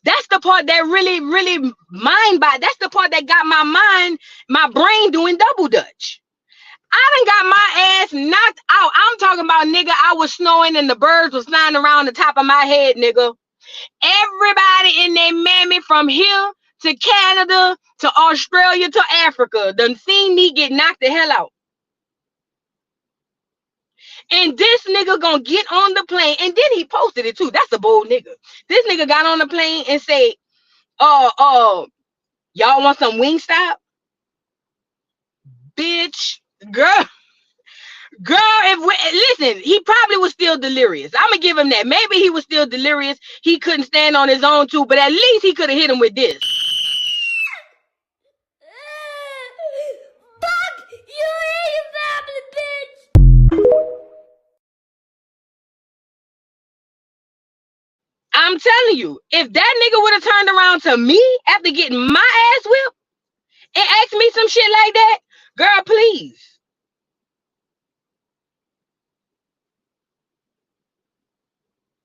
Speaker 1: That's the part that really, really that's the part that got my brain doing double dutch. I done got my ass knocked out. I'm talking about, nigga, I was snowing and the birds was flying around the top of my head, nigga. Everybody in their mammy from here to Canada to Australia to Africa done seen me get knocked the hell out. And this nigga gonna get on the plane, and then he posted it too. That's a bold nigga. This nigga got on the plane and say, y'all want some Wingstop? Bitch, girl, listen, he probably was still delirious. I'm gonna give him that. Maybe he was still delirious. He couldn't stand on his own too, but at least he could have hit him with this.
Speaker 2: Fuck you and your family, bitch!
Speaker 1: I'm telling you, if that nigga would have turned around to me after getting my ass whipped and asked me some shit like that, girl, please.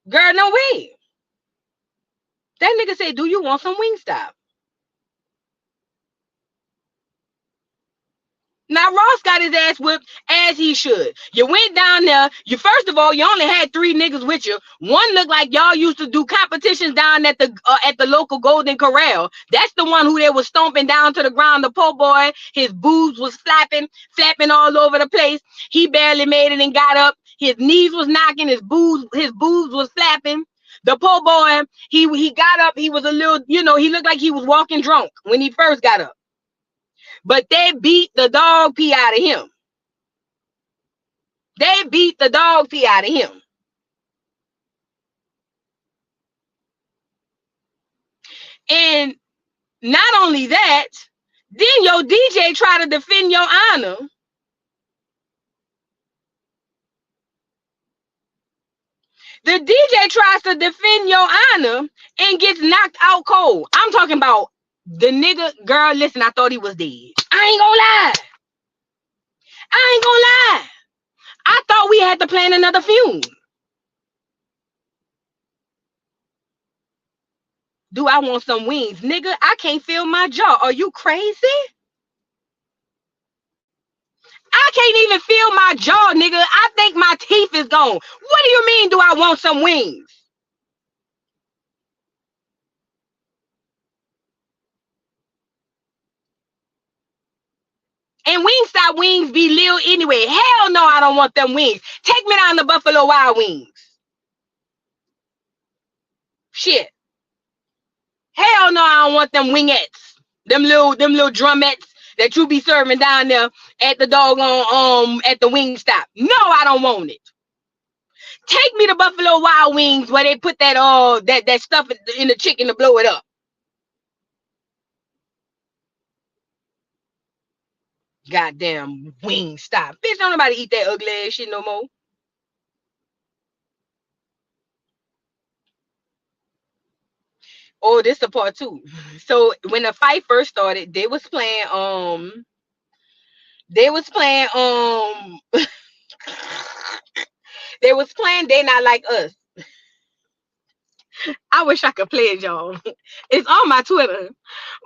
Speaker 1: Girl, no way. That nigga said, do you want some Wingstop? Now Ross got his ass whipped as he should. You went down there. You first of all, you only had 3 niggas with you. One looked like y'all used to do competitions down at the local Golden Corral. That's the one who they was stomping down to the ground. The poor boy, his boobs was flapping all over the place. He barely made it and got up. His knees was knocking. His boobs was flapping. The poor boy, he got up. He was a little, he looked like he was walking drunk when he first got up. But they beat the dog pee out of him. They beat the dog pee out of him. And not only that, then your DJ try to defend your honor. The DJ tries to defend your honor and gets knocked out cold. I'm talking about the nigga, girl, listen, I thought he was dead. I ain't gonna lie. I thought we had to plan another feud. Do I want some wings? Nigga, I can't feel my jaw. Are you crazy? I can't even feel my jaw, nigga. I think my teeth is gone. What do you mean, do I want some wings? And Wingstop wings be little anyway. Hell no, I don't want them wings. Take me down to Buffalo Wild Wings. Shit. Hell no, I don't want them wingettes. Them little drumettes that you be serving down there at the doggone at the Wingstop. No, I don't want it. Take me to Buffalo Wild Wings where they put that that stuff in the chicken to blow it up. Goddamn Wingstop. Bitch, don't nobody eat that ugly ass shit no more. Oh, this is the part 2. So when the fight first started, they was playing they was playing They Not Like Us. I wish I could play it, y'all. It's on my Twitter.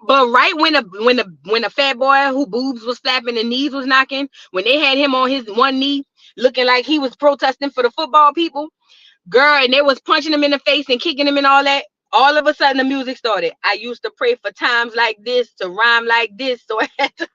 Speaker 1: But right when the fat boy who boobs was slapping and knees was knocking, when they had him on his one knee, looking like he was protesting for the football people, girl, and they was punching him in the face and kicking him and all that. All of a sudden, the music started. I used to pray for times like this, to rhyme like this, so I had to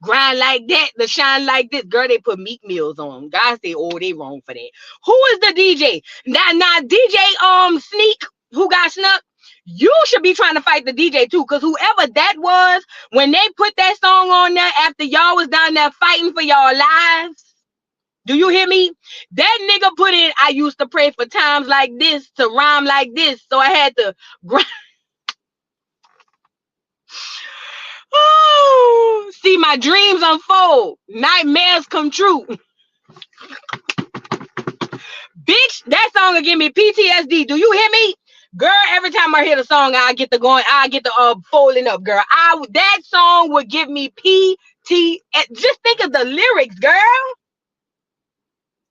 Speaker 1: grind like that, to shine like this. Girl, they put Meek Mills on. Guys say, oh, they wrong for that. Who is the DJ? Now DJ Sneak, who got snuck, you should be trying to fight the DJ too, because whoever that was, when they put that song on there after y'all was down there fighting for y'all lives, do you hear me? That nigga put in, I used to pray for times like this, to rhyme like this, so I had to grind. Oh, see my dreams unfold, nightmares come true. Bitch, that song will give me PTSD. Do you hear me? Girl, every time I hear the song, I get the folding up, girl. That song would give me PT. Just think of the lyrics, girl.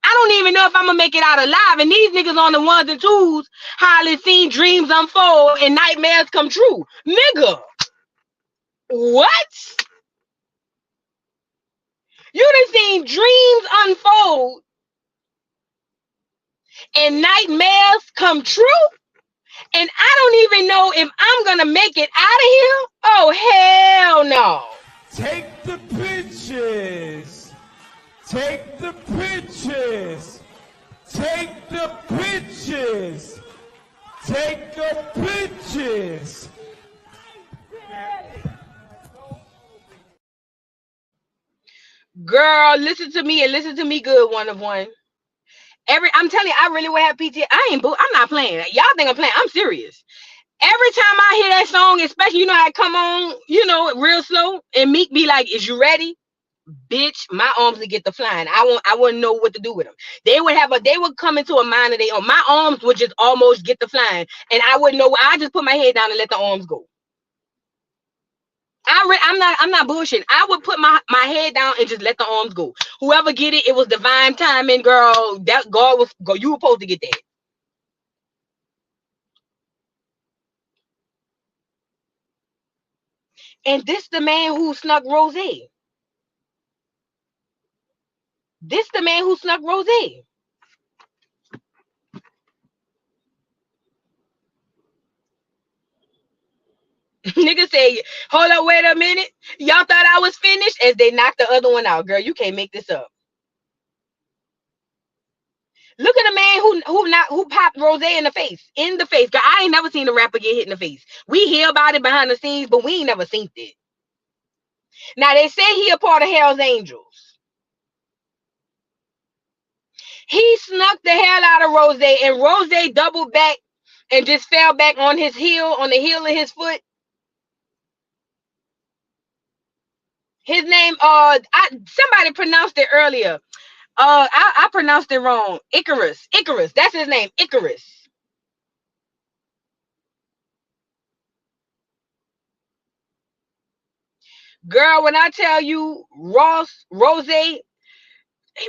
Speaker 1: I don't even know if I'm gonna make it out alive. And these niggas on the ones and twos, highly seen dreams unfold and nightmares come true. Nigga, what? You done seen dreams unfold and nightmares come true? And I don't even know if I'm gonna make it out of here. Oh hell no.
Speaker 8: Take the pictures. Take the pictures. Take the pictures. Take the pictures.
Speaker 1: Girl, listen to me and listen to me good, one of one. I'm telling you, I really would have PTSD. I'm not playing. Y'all think I'm playing. I'm serious. Every time I hear that song, especially, I come on, real slow, and Meek be like, is you ready? Bitch, my arms would get the flying. I wouldn't know what to do with them. They would come into a mind of their own. My arms would just almost get the flying, and I wouldn't know. I just put my head down and let the arms go. I'm not bullshitting. I would put my head down and just let the arms go. Whoever get it, it was divine timing, girl. That God was go. You were supposed to get that. And this the man who snuck Rose. This the man who snuck Rose. Nigga say, hold up, wait a minute. Y'all thought I was finished as they knocked the other one out. Girl, you can't make this up. Look at the man who popped Rose in the face. In the face. Girl, I ain't never seen a rapper get hit in the face. We hear about it behind the scenes, but we ain't never seen it. Now they say he a part of Hell's Angels. He snuck the hell out of Rose, and Rose doubled back and just fell back on his heel, on the heel of his foot. His name, somebody pronounced it earlier. I pronounced it wrong. Icarus, that's his name, Icarus. Girl, when I tell you Rose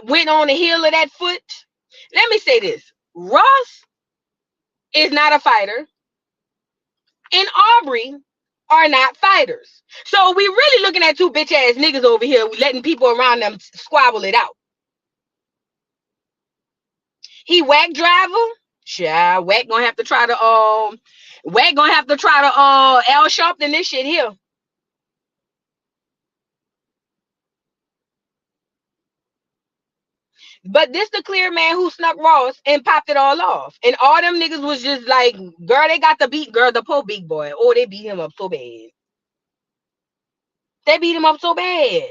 Speaker 1: went on the heel of that foot, let me say this. Ross is not a fighter, and Aubrey are not fighters. So we really looking at two bitch ass niggas over here letting people around them squabble it out. He whack driver. Sure, whack gonna have to try to L sharpen this shit here. But this the clear man who snuck Ross and popped it all off. And all them niggas was just like, girl, they got the beat, girl, the poor big boy. Oh, they beat him up so bad. They beat him up so bad.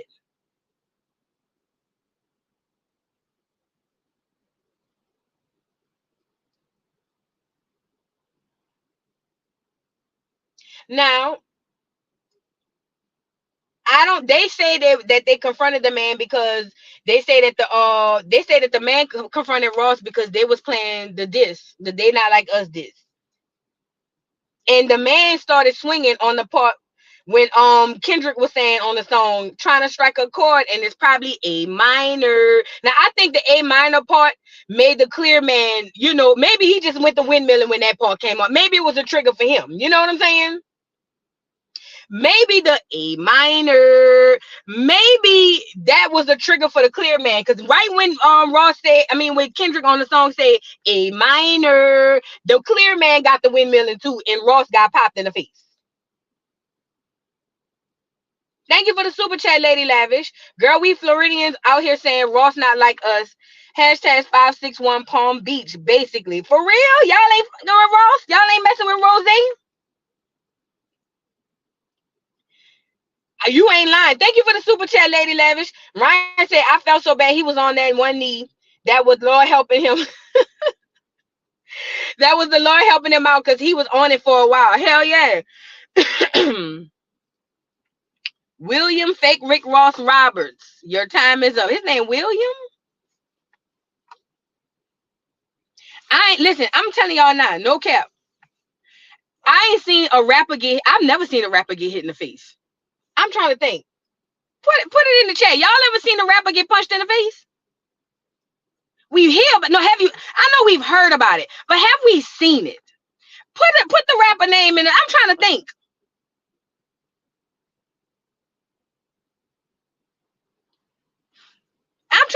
Speaker 1: Now, they say that they confronted the man because they say that the man confronted Ross because they was playing the diss, the They Not Like Us diss. And the man started swinging on the part when Kendrick was saying on the song, trying to strike a chord, and it's probably A minor. Now I think the A minor part made the clear man, maybe he just went to windmilling when that part came up. Maybe it was a trigger for him. You know what I'm saying? Maybe the A minor, maybe that was a trigger for the clear man. Because right when when Kendrick on the song said A minor, the clear man got the windmilling too, and Ross got popped in the face. Thank you for the super chat, Lady Lavish. Girl, we Floridians out here saying Ross not like us. Hashtag 561 Palm Beach, basically. For real? Y'all ain't going Ross? Y'all ain't messing with Rose? You ain't lying. Thank you for the super chat, Lady Lavish. Ryan said, I felt so bad he was on that one knee. That was Lord helping him. That was the Lord helping him out because he was on it for a while. Hell yeah. William Fake Rick Ross Roberts. Your time is up. His name William? Listen, I'm telling y'all now, no cap. I've never seen a rapper get hit in the face. I'm trying to think. Put it in the chat. Y'all ever seen a rapper get punched in the face? We hear, but no, have you? I know we've heard about it, but have we seen it? Put the rapper name in it. I'm trying to think. I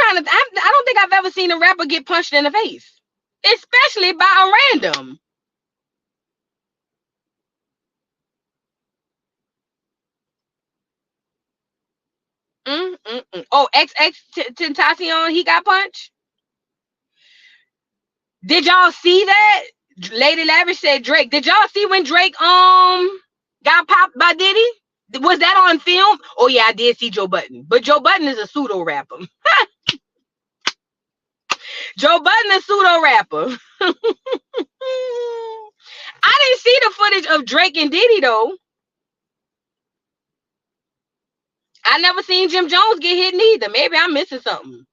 Speaker 1: don't think I've ever seen a rapper get punched in the face, especially by a random. Oh, XX Tentacion, he got punched. Did y'all see that? Lady Lavish said Drake. Did y'all see when Drake got popped by Diddy? Was that on film? Oh yeah, I did see Joe Budden. But Joe Budden is a pseudo rapper. Joe Budden is pseudo rapper. I didn't see the footage of Drake and Diddy though. I never seen Jim Jones get hit neither. Maybe I'm missing something.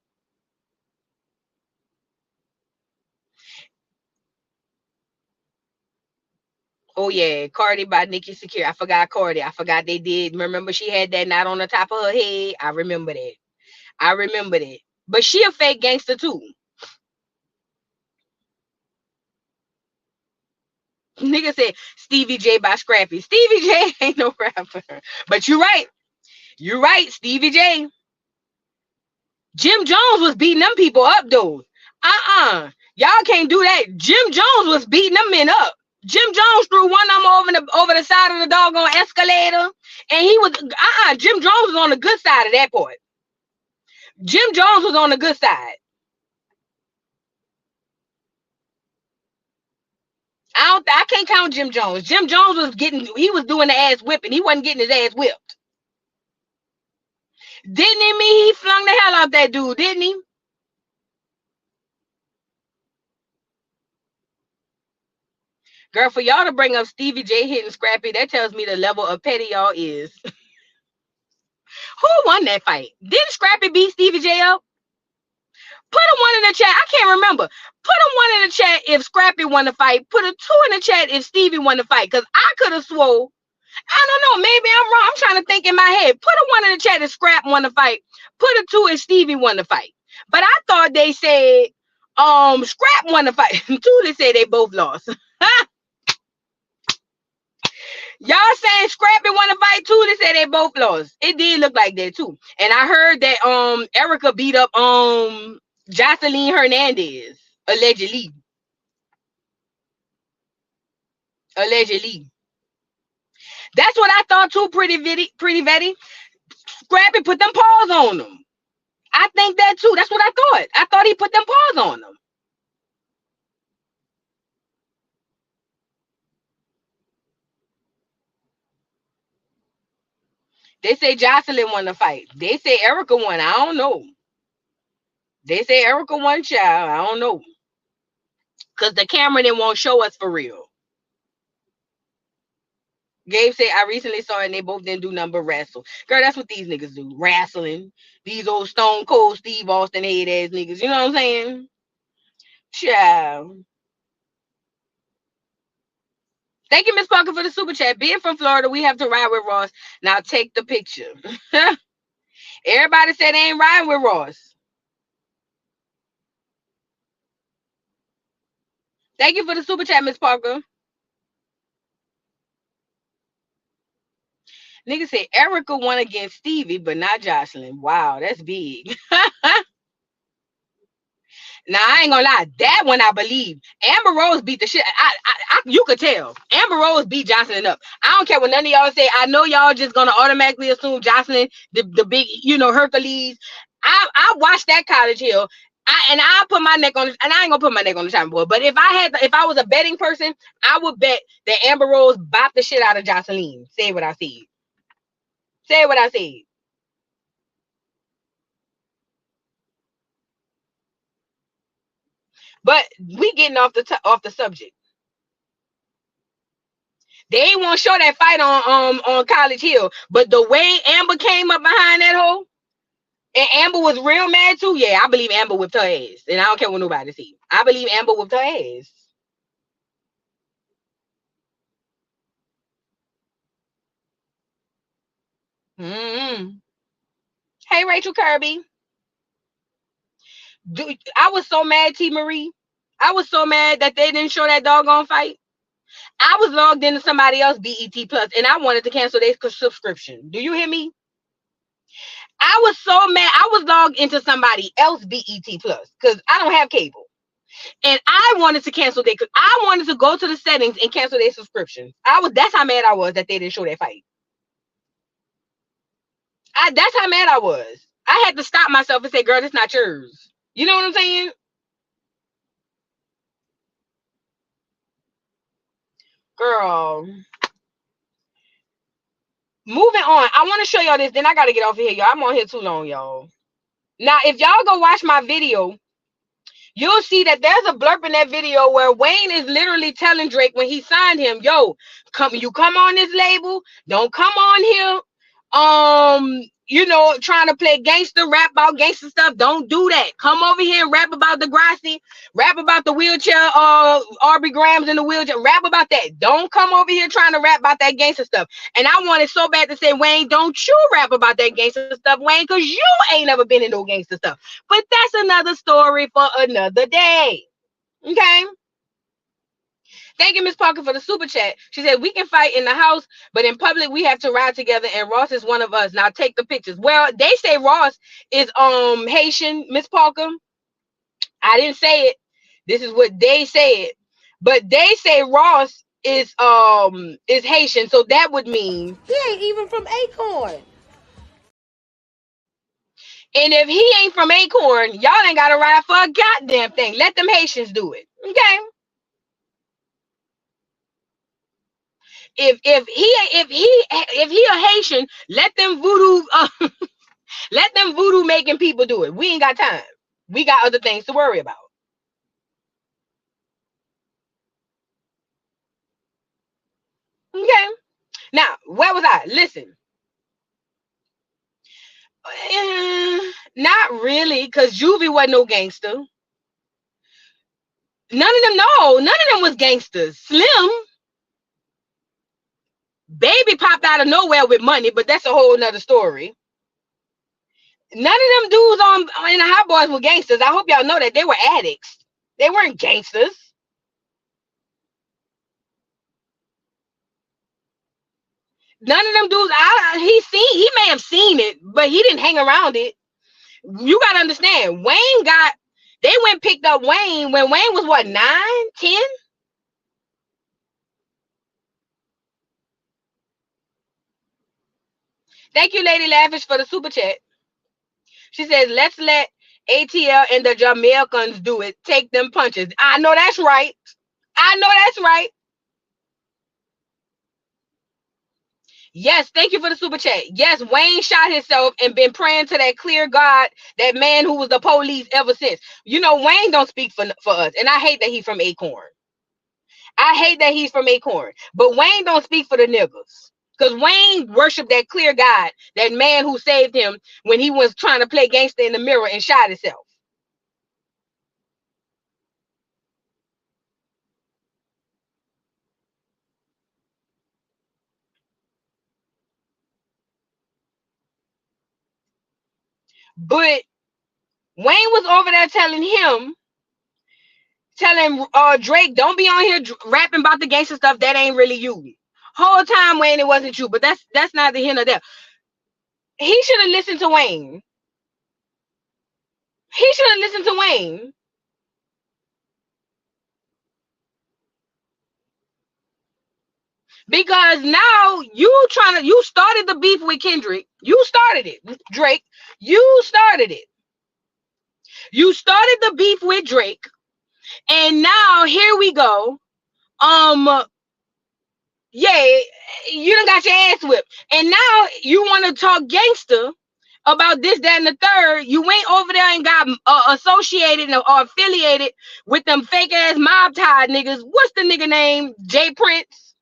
Speaker 1: Oh yeah, Cardi by Nicki Secure. I forgot Cardi. I forgot they did. Remember she had that knot on the top of her head. I remember that. I remember that. But she a fake gangster too. Nigga said Stevie J by Scrappy. Stevie J ain't no rapper. But you're right. You're right, Stevie J. Jim Jones was beating them people up though. Y'all can't do that. Jim Jones was beating them men up. Jim Jones threw one of them over the side of the doggone escalator. And he was Jim Jones was on the good side of that part. Jim Jones was on the good side. I can't count Jim Jones. Jim Jones was doing the ass whipping. He wasn't getting his ass whipped. Didn't he mean he flung the hell out that dude, didn't he? Girl, for y'all to bring up Stevie J hitting Scrappy, that tells me the level of petty y'all is. Who won that fight? Didn't Scrappy beat Stevie J up? Put a 1 in the chat. I can't remember. Put a 1 in the chat if Scrappy won the fight. Put a 2 in the chat if Stevie won the fight. Because I could have swore. I don't know. Maybe I'm wrong. I'm trying to think in my head. Put a 1 in the chat if Scrap won the fight. Put a 2 if Stevie won the fight. But I thought they said Scrap won the fight. 2 they said they both lost. Y'all saying Scrappy won the fight too? They said they both lost. It did look like that too. And I heard that Erica beat up Jocelyn Hernandez allegedly. That's what I thought too. Pretty Vetty. Scrappy put them paws on them. I think that too. That's what I thought. I thought he put them paws on them. They say Jocelyn won the fight. They say Erica won. I don't know. They say Erica won, child. I don't know. Because the camera didn't want to show us for real. Gabe said, I recently saw it and they both didn't do nothing but wrestle. Girl, that's what these niggas do. Wrestling. These old Stone Cold Steve Austin head ass niggas. You know what I'm saying? Child. Thank you, Miss Parker, for the super chat. Being from Florida, we have to ride with Ross. Now take the picture. Everybody said they ain't riding with Ross. Thank you for the super chat, Miss Parker. Nigga said Erica won against Stevie, but not Jocelyn. Wow, that's big. Now, I ain't gonna lie. That one I believe. Amber Rose beat the shit. You could tell. Amber Rose beat Jocelyn up. I don't care what none of y'all say. I know y'all just gonna automatically assume Jocelyn, the big, Hercules. I watched that College Hill. I put my neck on it, and I ain't gonna put my neck on the chopping board. But if I was a betting person, I would bet that Amber Rose bopped the shit out of Jocelyn. Say what I said. Say what I said. But we getting off the subject. They ain't want to show that fight on College Hill, but the way Amber came up behind that hole, and Amber was real mad too. Yeah, I believe Amber whipped her ass, and I don't care what nobody sees. I believe Amber whipped her ass. Hey, Rachel Kirby. Dude, I was so mad, T. Marie. I was so mad that they didn't show that doggone fight. I was logged into somebody else BET Plus, and I wanted to cancel their subscription. Do you hear me? I was so mad. I was logged into somebody else BET Plus because I don't have cable, and I wanted to cancel their. I wanted to go to the settings and cancel their subscription. That's how mad I was that they didn't show that fight. That's how mad I was. I had to stop myself and say, girl, it's not yours. You know what I'm saying? Girl. Moving on. I want to show y'all this. Then I got to get off of here, y'all. I'm on here too long, y'all. Now, if y'all go watch my video, you'll see that there's a blurb in that video where Wayne is literally telling Drake when he signed him, yo, come on this label, don't come on here, trying to play gangster, rap about gangster stuff. Don't do that. Come over here and rap about Degrassi, rap about the wheelchair, Aubrey Graham's in the wheelchair, rap about that. Don't come over here trying to rap about that gangster stuff. And I wanted so bad to say, Wayne, don't you rap about that gangster stuff, Wayne, because you ain't never been in no gangster stuff. But that's another story for another day. Okay? Thank you, Miss Parker, for the super chat. She said, we can fight in the house, but in public, we have to ride together, and Ross is one of us. Now take the pictures. Well, they say Ross is Haitian, Miss Parker. I didn't say it. This is what they said. But they say Ross is Haitian, so that would mean
Speaker 3: He ain't even from Acorn.
Speaker 1: And if he ain't from Acorn, y'all ain't gotta ride for a goddamn thing. Let them Haitians do it. Okay. If he a Haitian, let them voodoo making people do it. We ain't got time. We got other things to worry about. Okay. Now, where was I? Listen. Not really, because Juvie wasn't no gangster. None of them was gangsters. Slim, Baby popped out of nowhere with money, but that's a whole nother story. None of them dudes in the Hot Boys were gangsters. I hope y'all know that. They were addicts. They weren't gangsters. None of them dudes, he may have seen it, but he didn't hang around it. You got to understand, they went picked up Wayne when Wayne was what, 9, 10? Thank you, Lady Lavish, for the super chat. She says, let's let ATL and the Jamaicans do it. Take them punches. I know that's right. Yes, thank you for the super chat. Yes, Wayne shot himself and been praying to that clear God, that man who was the police ever since. You know, Wayne don't speak for us. And I hate that he's from Acorn. But Wayne don't speak for the niggas. Because Wayne worshiped that clear God, that man who saved him when he was trying to play gangster in the mirror and shot himself. But Wayne was over there telling Drake, don't be on here rapping about the gangster stuff. That ain't really you. Whole time, Wayne, it wasn't you. But that's neither here nor there. He should have listened to Wayne. Because now you started the beef with Kendrick. You started it, Drake. You started it. You started the beef with Drake. And now here we go. Yeah, you done got your ass whipped. And now you want to talk gangster about this, that, and the third. You went over there and got associated or affiliated with them fake ass mob tied niggas. What's the nigga name? Jay Prince.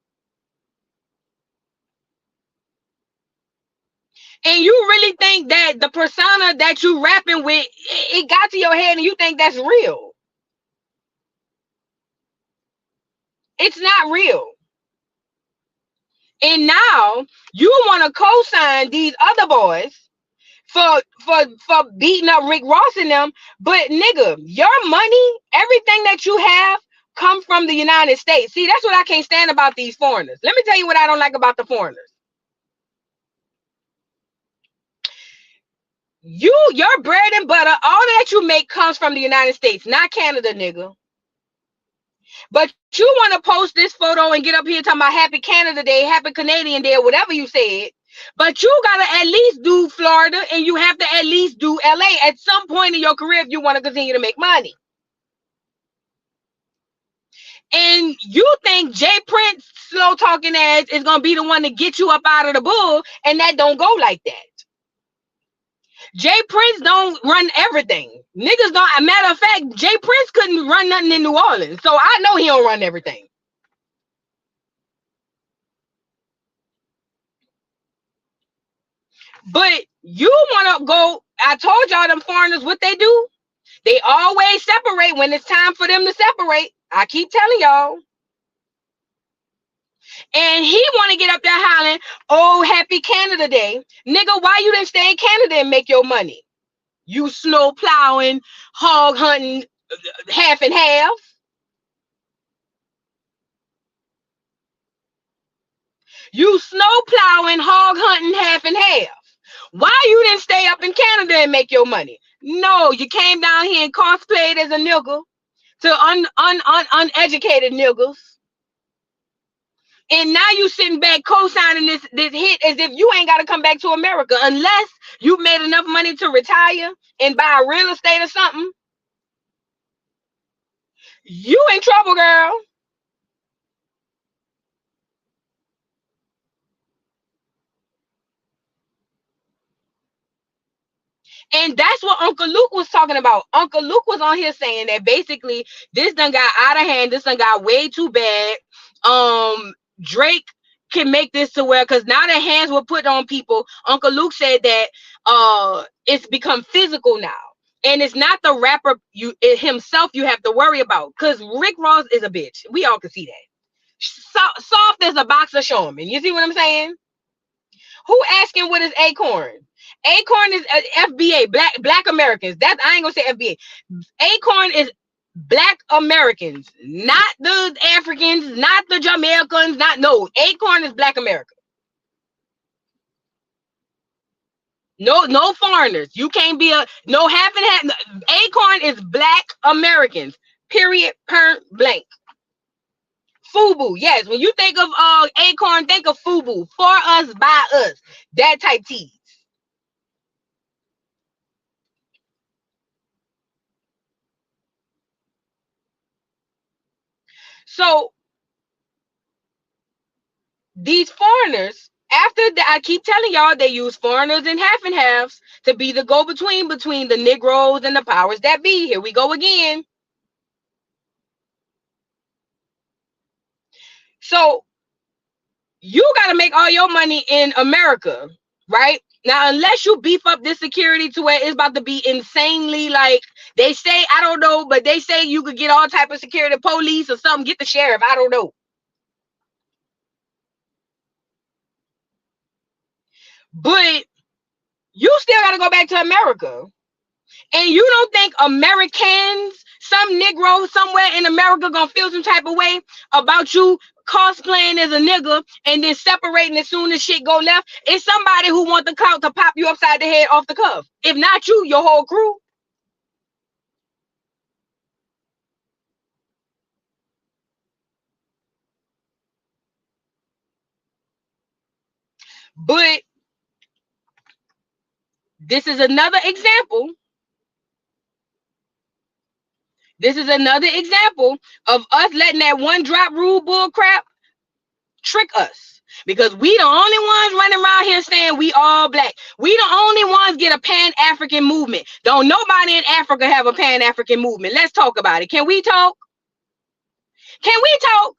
Speaker 1: And you really think that the persona that you rapping with, it got to your head and you think that's real. It's not real. And now you want to co-sign these other boys for beating up Rick Ross and them. But nigga, your money, everything that you have come from the United States. See, that's what I can't stand about these foreigners. Let me tell you what I don't like about the foreigners. Your bread and butter, all that you make comes from the United States, not Canada, nigga. But you want to post this photo and get up here talking about Happy Canada Day, Happy Canadian Day, or whatever you said, But you gotta at least do Florida, and you have to at least do LA at some point in your career if you want to continue to make money. And you think Jay Prince slow talking ass is gonna be the one to get you up out of the bull, and that don't go like that. Jay Prince don't run everything. Niggas don't. A matter of fact, Jay Prince couldn't run nothing in New Orleans, so I know he don't run everything. But you want to go. I told y'all them foreigners what they do. They always separate when it's time for them to separate. I keep telling y'all. And he want to get up there hollering, oh, happy Canada Day. Nigga, why you didn't stay in Canada and make your money? You snow plowing, hog hunting, half and half. You snow plowing, hog hunting, half and half. Why you didn't stay up in Canada and make your money? No, you came down here and cosplayed as a nigga to uneducated niggas. And now you sitting back co-signing this hit as if you ain't got to come back to America unless you made enough money to retire and buy real estate or something. You in trouble, girl. And that's what Uncle Luke was talking about. Uncle Luke was on here saying that basically this done got out of hand. This done got way too bad. Drake can make this to where, because now that hands were put on people, Uncle Luke said that it's become physical now. And it's not the rapper himself you have to worry about, because Rick Ross is a bitch. We all can see that. Soft as a box of Showman. You see what I'm saying? Who asking what is Acorn? Acorn is FBA, black Americans. That's, I ain't gonna say FBA. Acorn is black Americans, not the Africans, not the Jamaicans, no. Acorn is black America. No foreigners. You can't be no half and half. Acorn is black Americans. Period. Blank. FUBU. Yes, when you think of Acorn, think of FUBU. For us, by us. That type tease. So these foreigners, after that, I keep telling y'all, they use foreigners and halves to be the go-between between the Negroes and the powers that be. Here we go again. So you got to make all your money in America, right? Now, unless you beef up this security to where it's about to be insanely, like they say, I don't know, but they say you could get all type of security, police or something, get the sheriff, I don't know. But you still got to go back to America. And you don't think Americans, some Negro somewhere in America gonna feel some type of way about you cosplaying as a nigga and then separating as soon as shit go left? It's somebody who want the clout to pop you upside the head off the cuff. If not you, your whole crew. But this is another example. This is another example of us letting that one drop rule bull crap trick us. Because we the only ones running around here saying we all black. We the only ones get a Pan-African movement. Don't nobody in Africa have a Pan-African movement. Let's talk about it. Can we talk? Can we talk?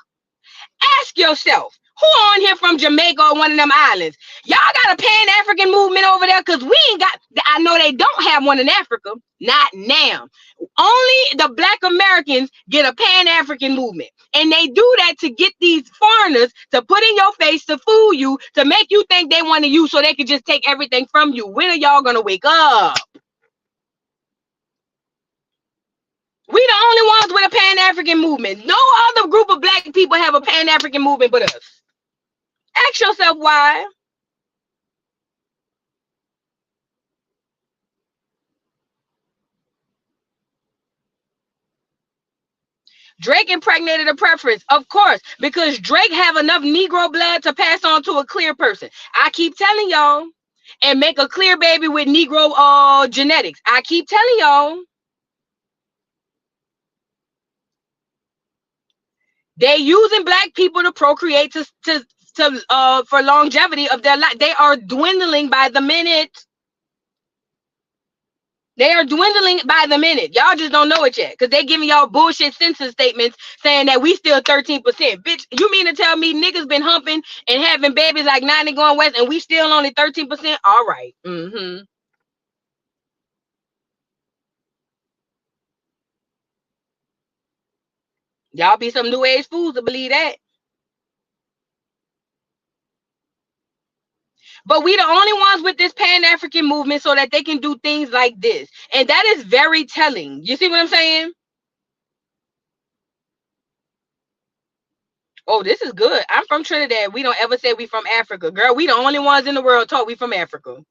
Speaker 1: Ask yourself, who on here from Jamaica or one of them islands? Y'all got a Pan-African movement over there? Because we ain't got, I know they don't have one in Africa. Not now. Only the black Americans get a Pan-African movement. And they do that to get these foreigners to put in your face to fool you, to make you think they want you so they can just take everything from you. When are y'all going to wake up? We the only ones with a Pan-African movement. No other group of black people have a Pan-African movement but us. Ask yourself why. Drake impregnated a preference, of course, because Drake have enough Negro blood to pass on to a clear person. I keep telling y'all, and make a clear baby with Negro genetics. I keep telling y'all. They using black people to procreate for longevity of their life. They are dwindling by the minute. They are dwindling by the minute. Y'all just don't know it yet because they giving y'all bullshit census statements saying that we still 13%. Bitch, you mean to tell me niggas been humping and having babies like 90 going west and we still only 13%? All right. Y'all be some new age fools to believe that. But we the only ones with this Pan-African movement so that they can do things like this. And that is very telling. You see what I'm saying? Oh, this is good. I'm from Trinidad. We don't ever say we from Africa. Girl, we the only ones in the world taught we from Africa.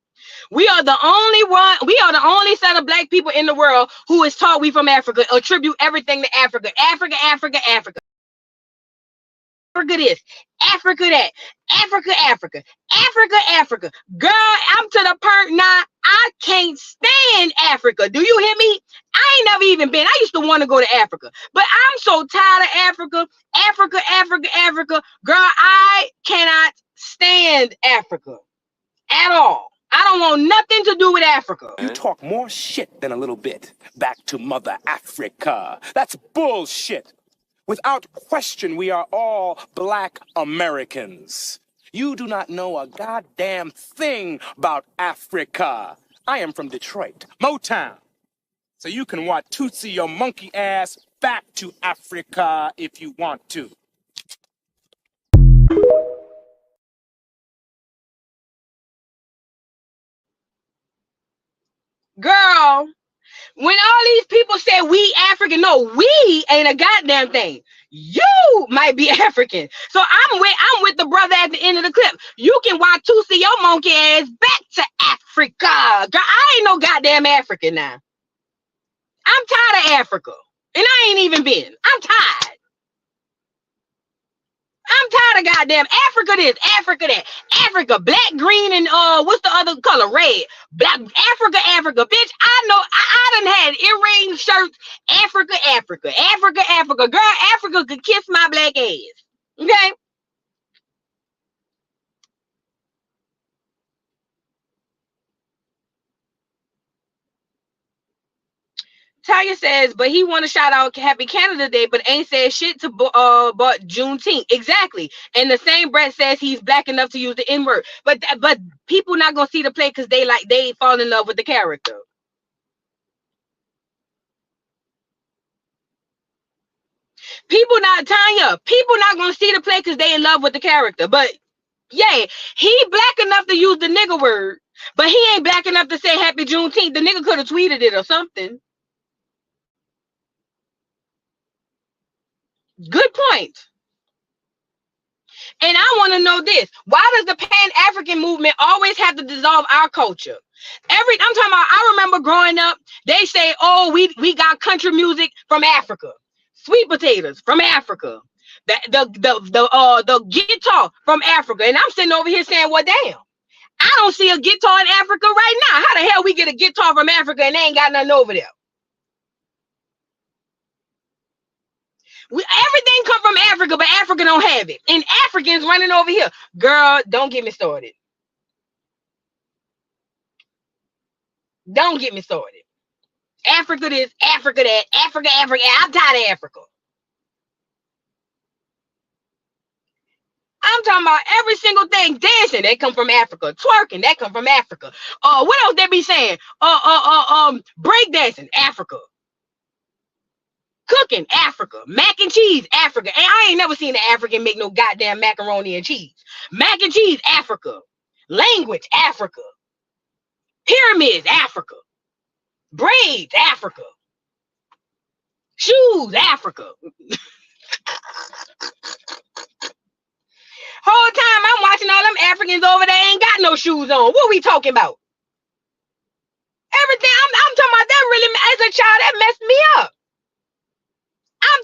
Speaker 1: We are the only set of black people in the world who is taught we from Africa. Attribute everything to Africa. Africa, Africa, Africa. Africa this, Africa that, Africa, Africa, Africa, Africa. Girl, I'm to the point now, I can't stand Africa. Do you hear me? I ain't never even been. I used to want to go to Africa, but I'm so tired of Africa, Africa, Africa, Africa. Girl, I cannot stand Africa at all. I don't want nothing to do with Africa.
Speaker 7: You talk more shit than a little bit. Back to Mother Africa. That's bullshit. Without question, we are all black Americans. You do not know a goddamn thing about Africa. I am from Detroit, Motown. So you can watch Tootsie your monkey ass back to Africa if you want to.
Speaker 1: Girl, when all these people say we African, no, we ain't a goddamn thing. You might be African. So I'm with the brother at the end of the clip. You can watch Tootsie your monkey ass back to Africa. Girl, I ain't no goddamn African now. I'm tired of Africa. And I ain't even been. I'm tired. I'm tired of goddamn Africa this, Africa that, Africa, black, green, and what's the other color? Red. Black, Africa, Africa. Bitch, I know I done had earring shirts. Africa, Africa, Africa, Africa. Girl, Africa could kiss my black ass. Okay? Tanya says, but he want to shout out Happy Canada Day, but ain't said shit to but Juneteenth. Exactly. And the same breath says he's black enough to use the N-word. But people not gonna see the play because they fall in love with the character. People not gonna see the play because they in love with the character. But yeah, he black enough to use the nigga word, but he ain't black enough to say Happy Juneteenth. The nigga could have tweeted it or something. Good point. And I want to know this. Why does the Pan-African movement always have to dissolve our culture? I'm talking about, I remember growing up, they say, oh, we got country music from Africa. Sweet potatoes from Africa. The guitar from Africa. And I'm sitting over here saying, well, damn. I don't see a guitar in Africa right now. How the hell we get a guitar from Africa and they ain't got nothing over there? Everything come from Africa, but Africa don't have it. And Africans running over here. Girl, don't get me started. Don't get me started. Africa this, Africa that, Africa. I'm tired of Africa. I'm talking about every single thing. Dancing, they come from Africa. Twerking, that come from Africa. What else they be saying? Break dancing, Africa. Cooking, Africa. Mac and cheese, Africa. And I ain't never seen an African make no goddamn macaroni and cheese. Mac and cheese, Africa. Language, Africa. Pyramids, Africa. Braids, Africa. Shoes, Africa. Whole time I'm watching all them Africans over there ain't got no shoes on. What we talking about? Everything I'm talking about that really, as a child, that messed me up. I'm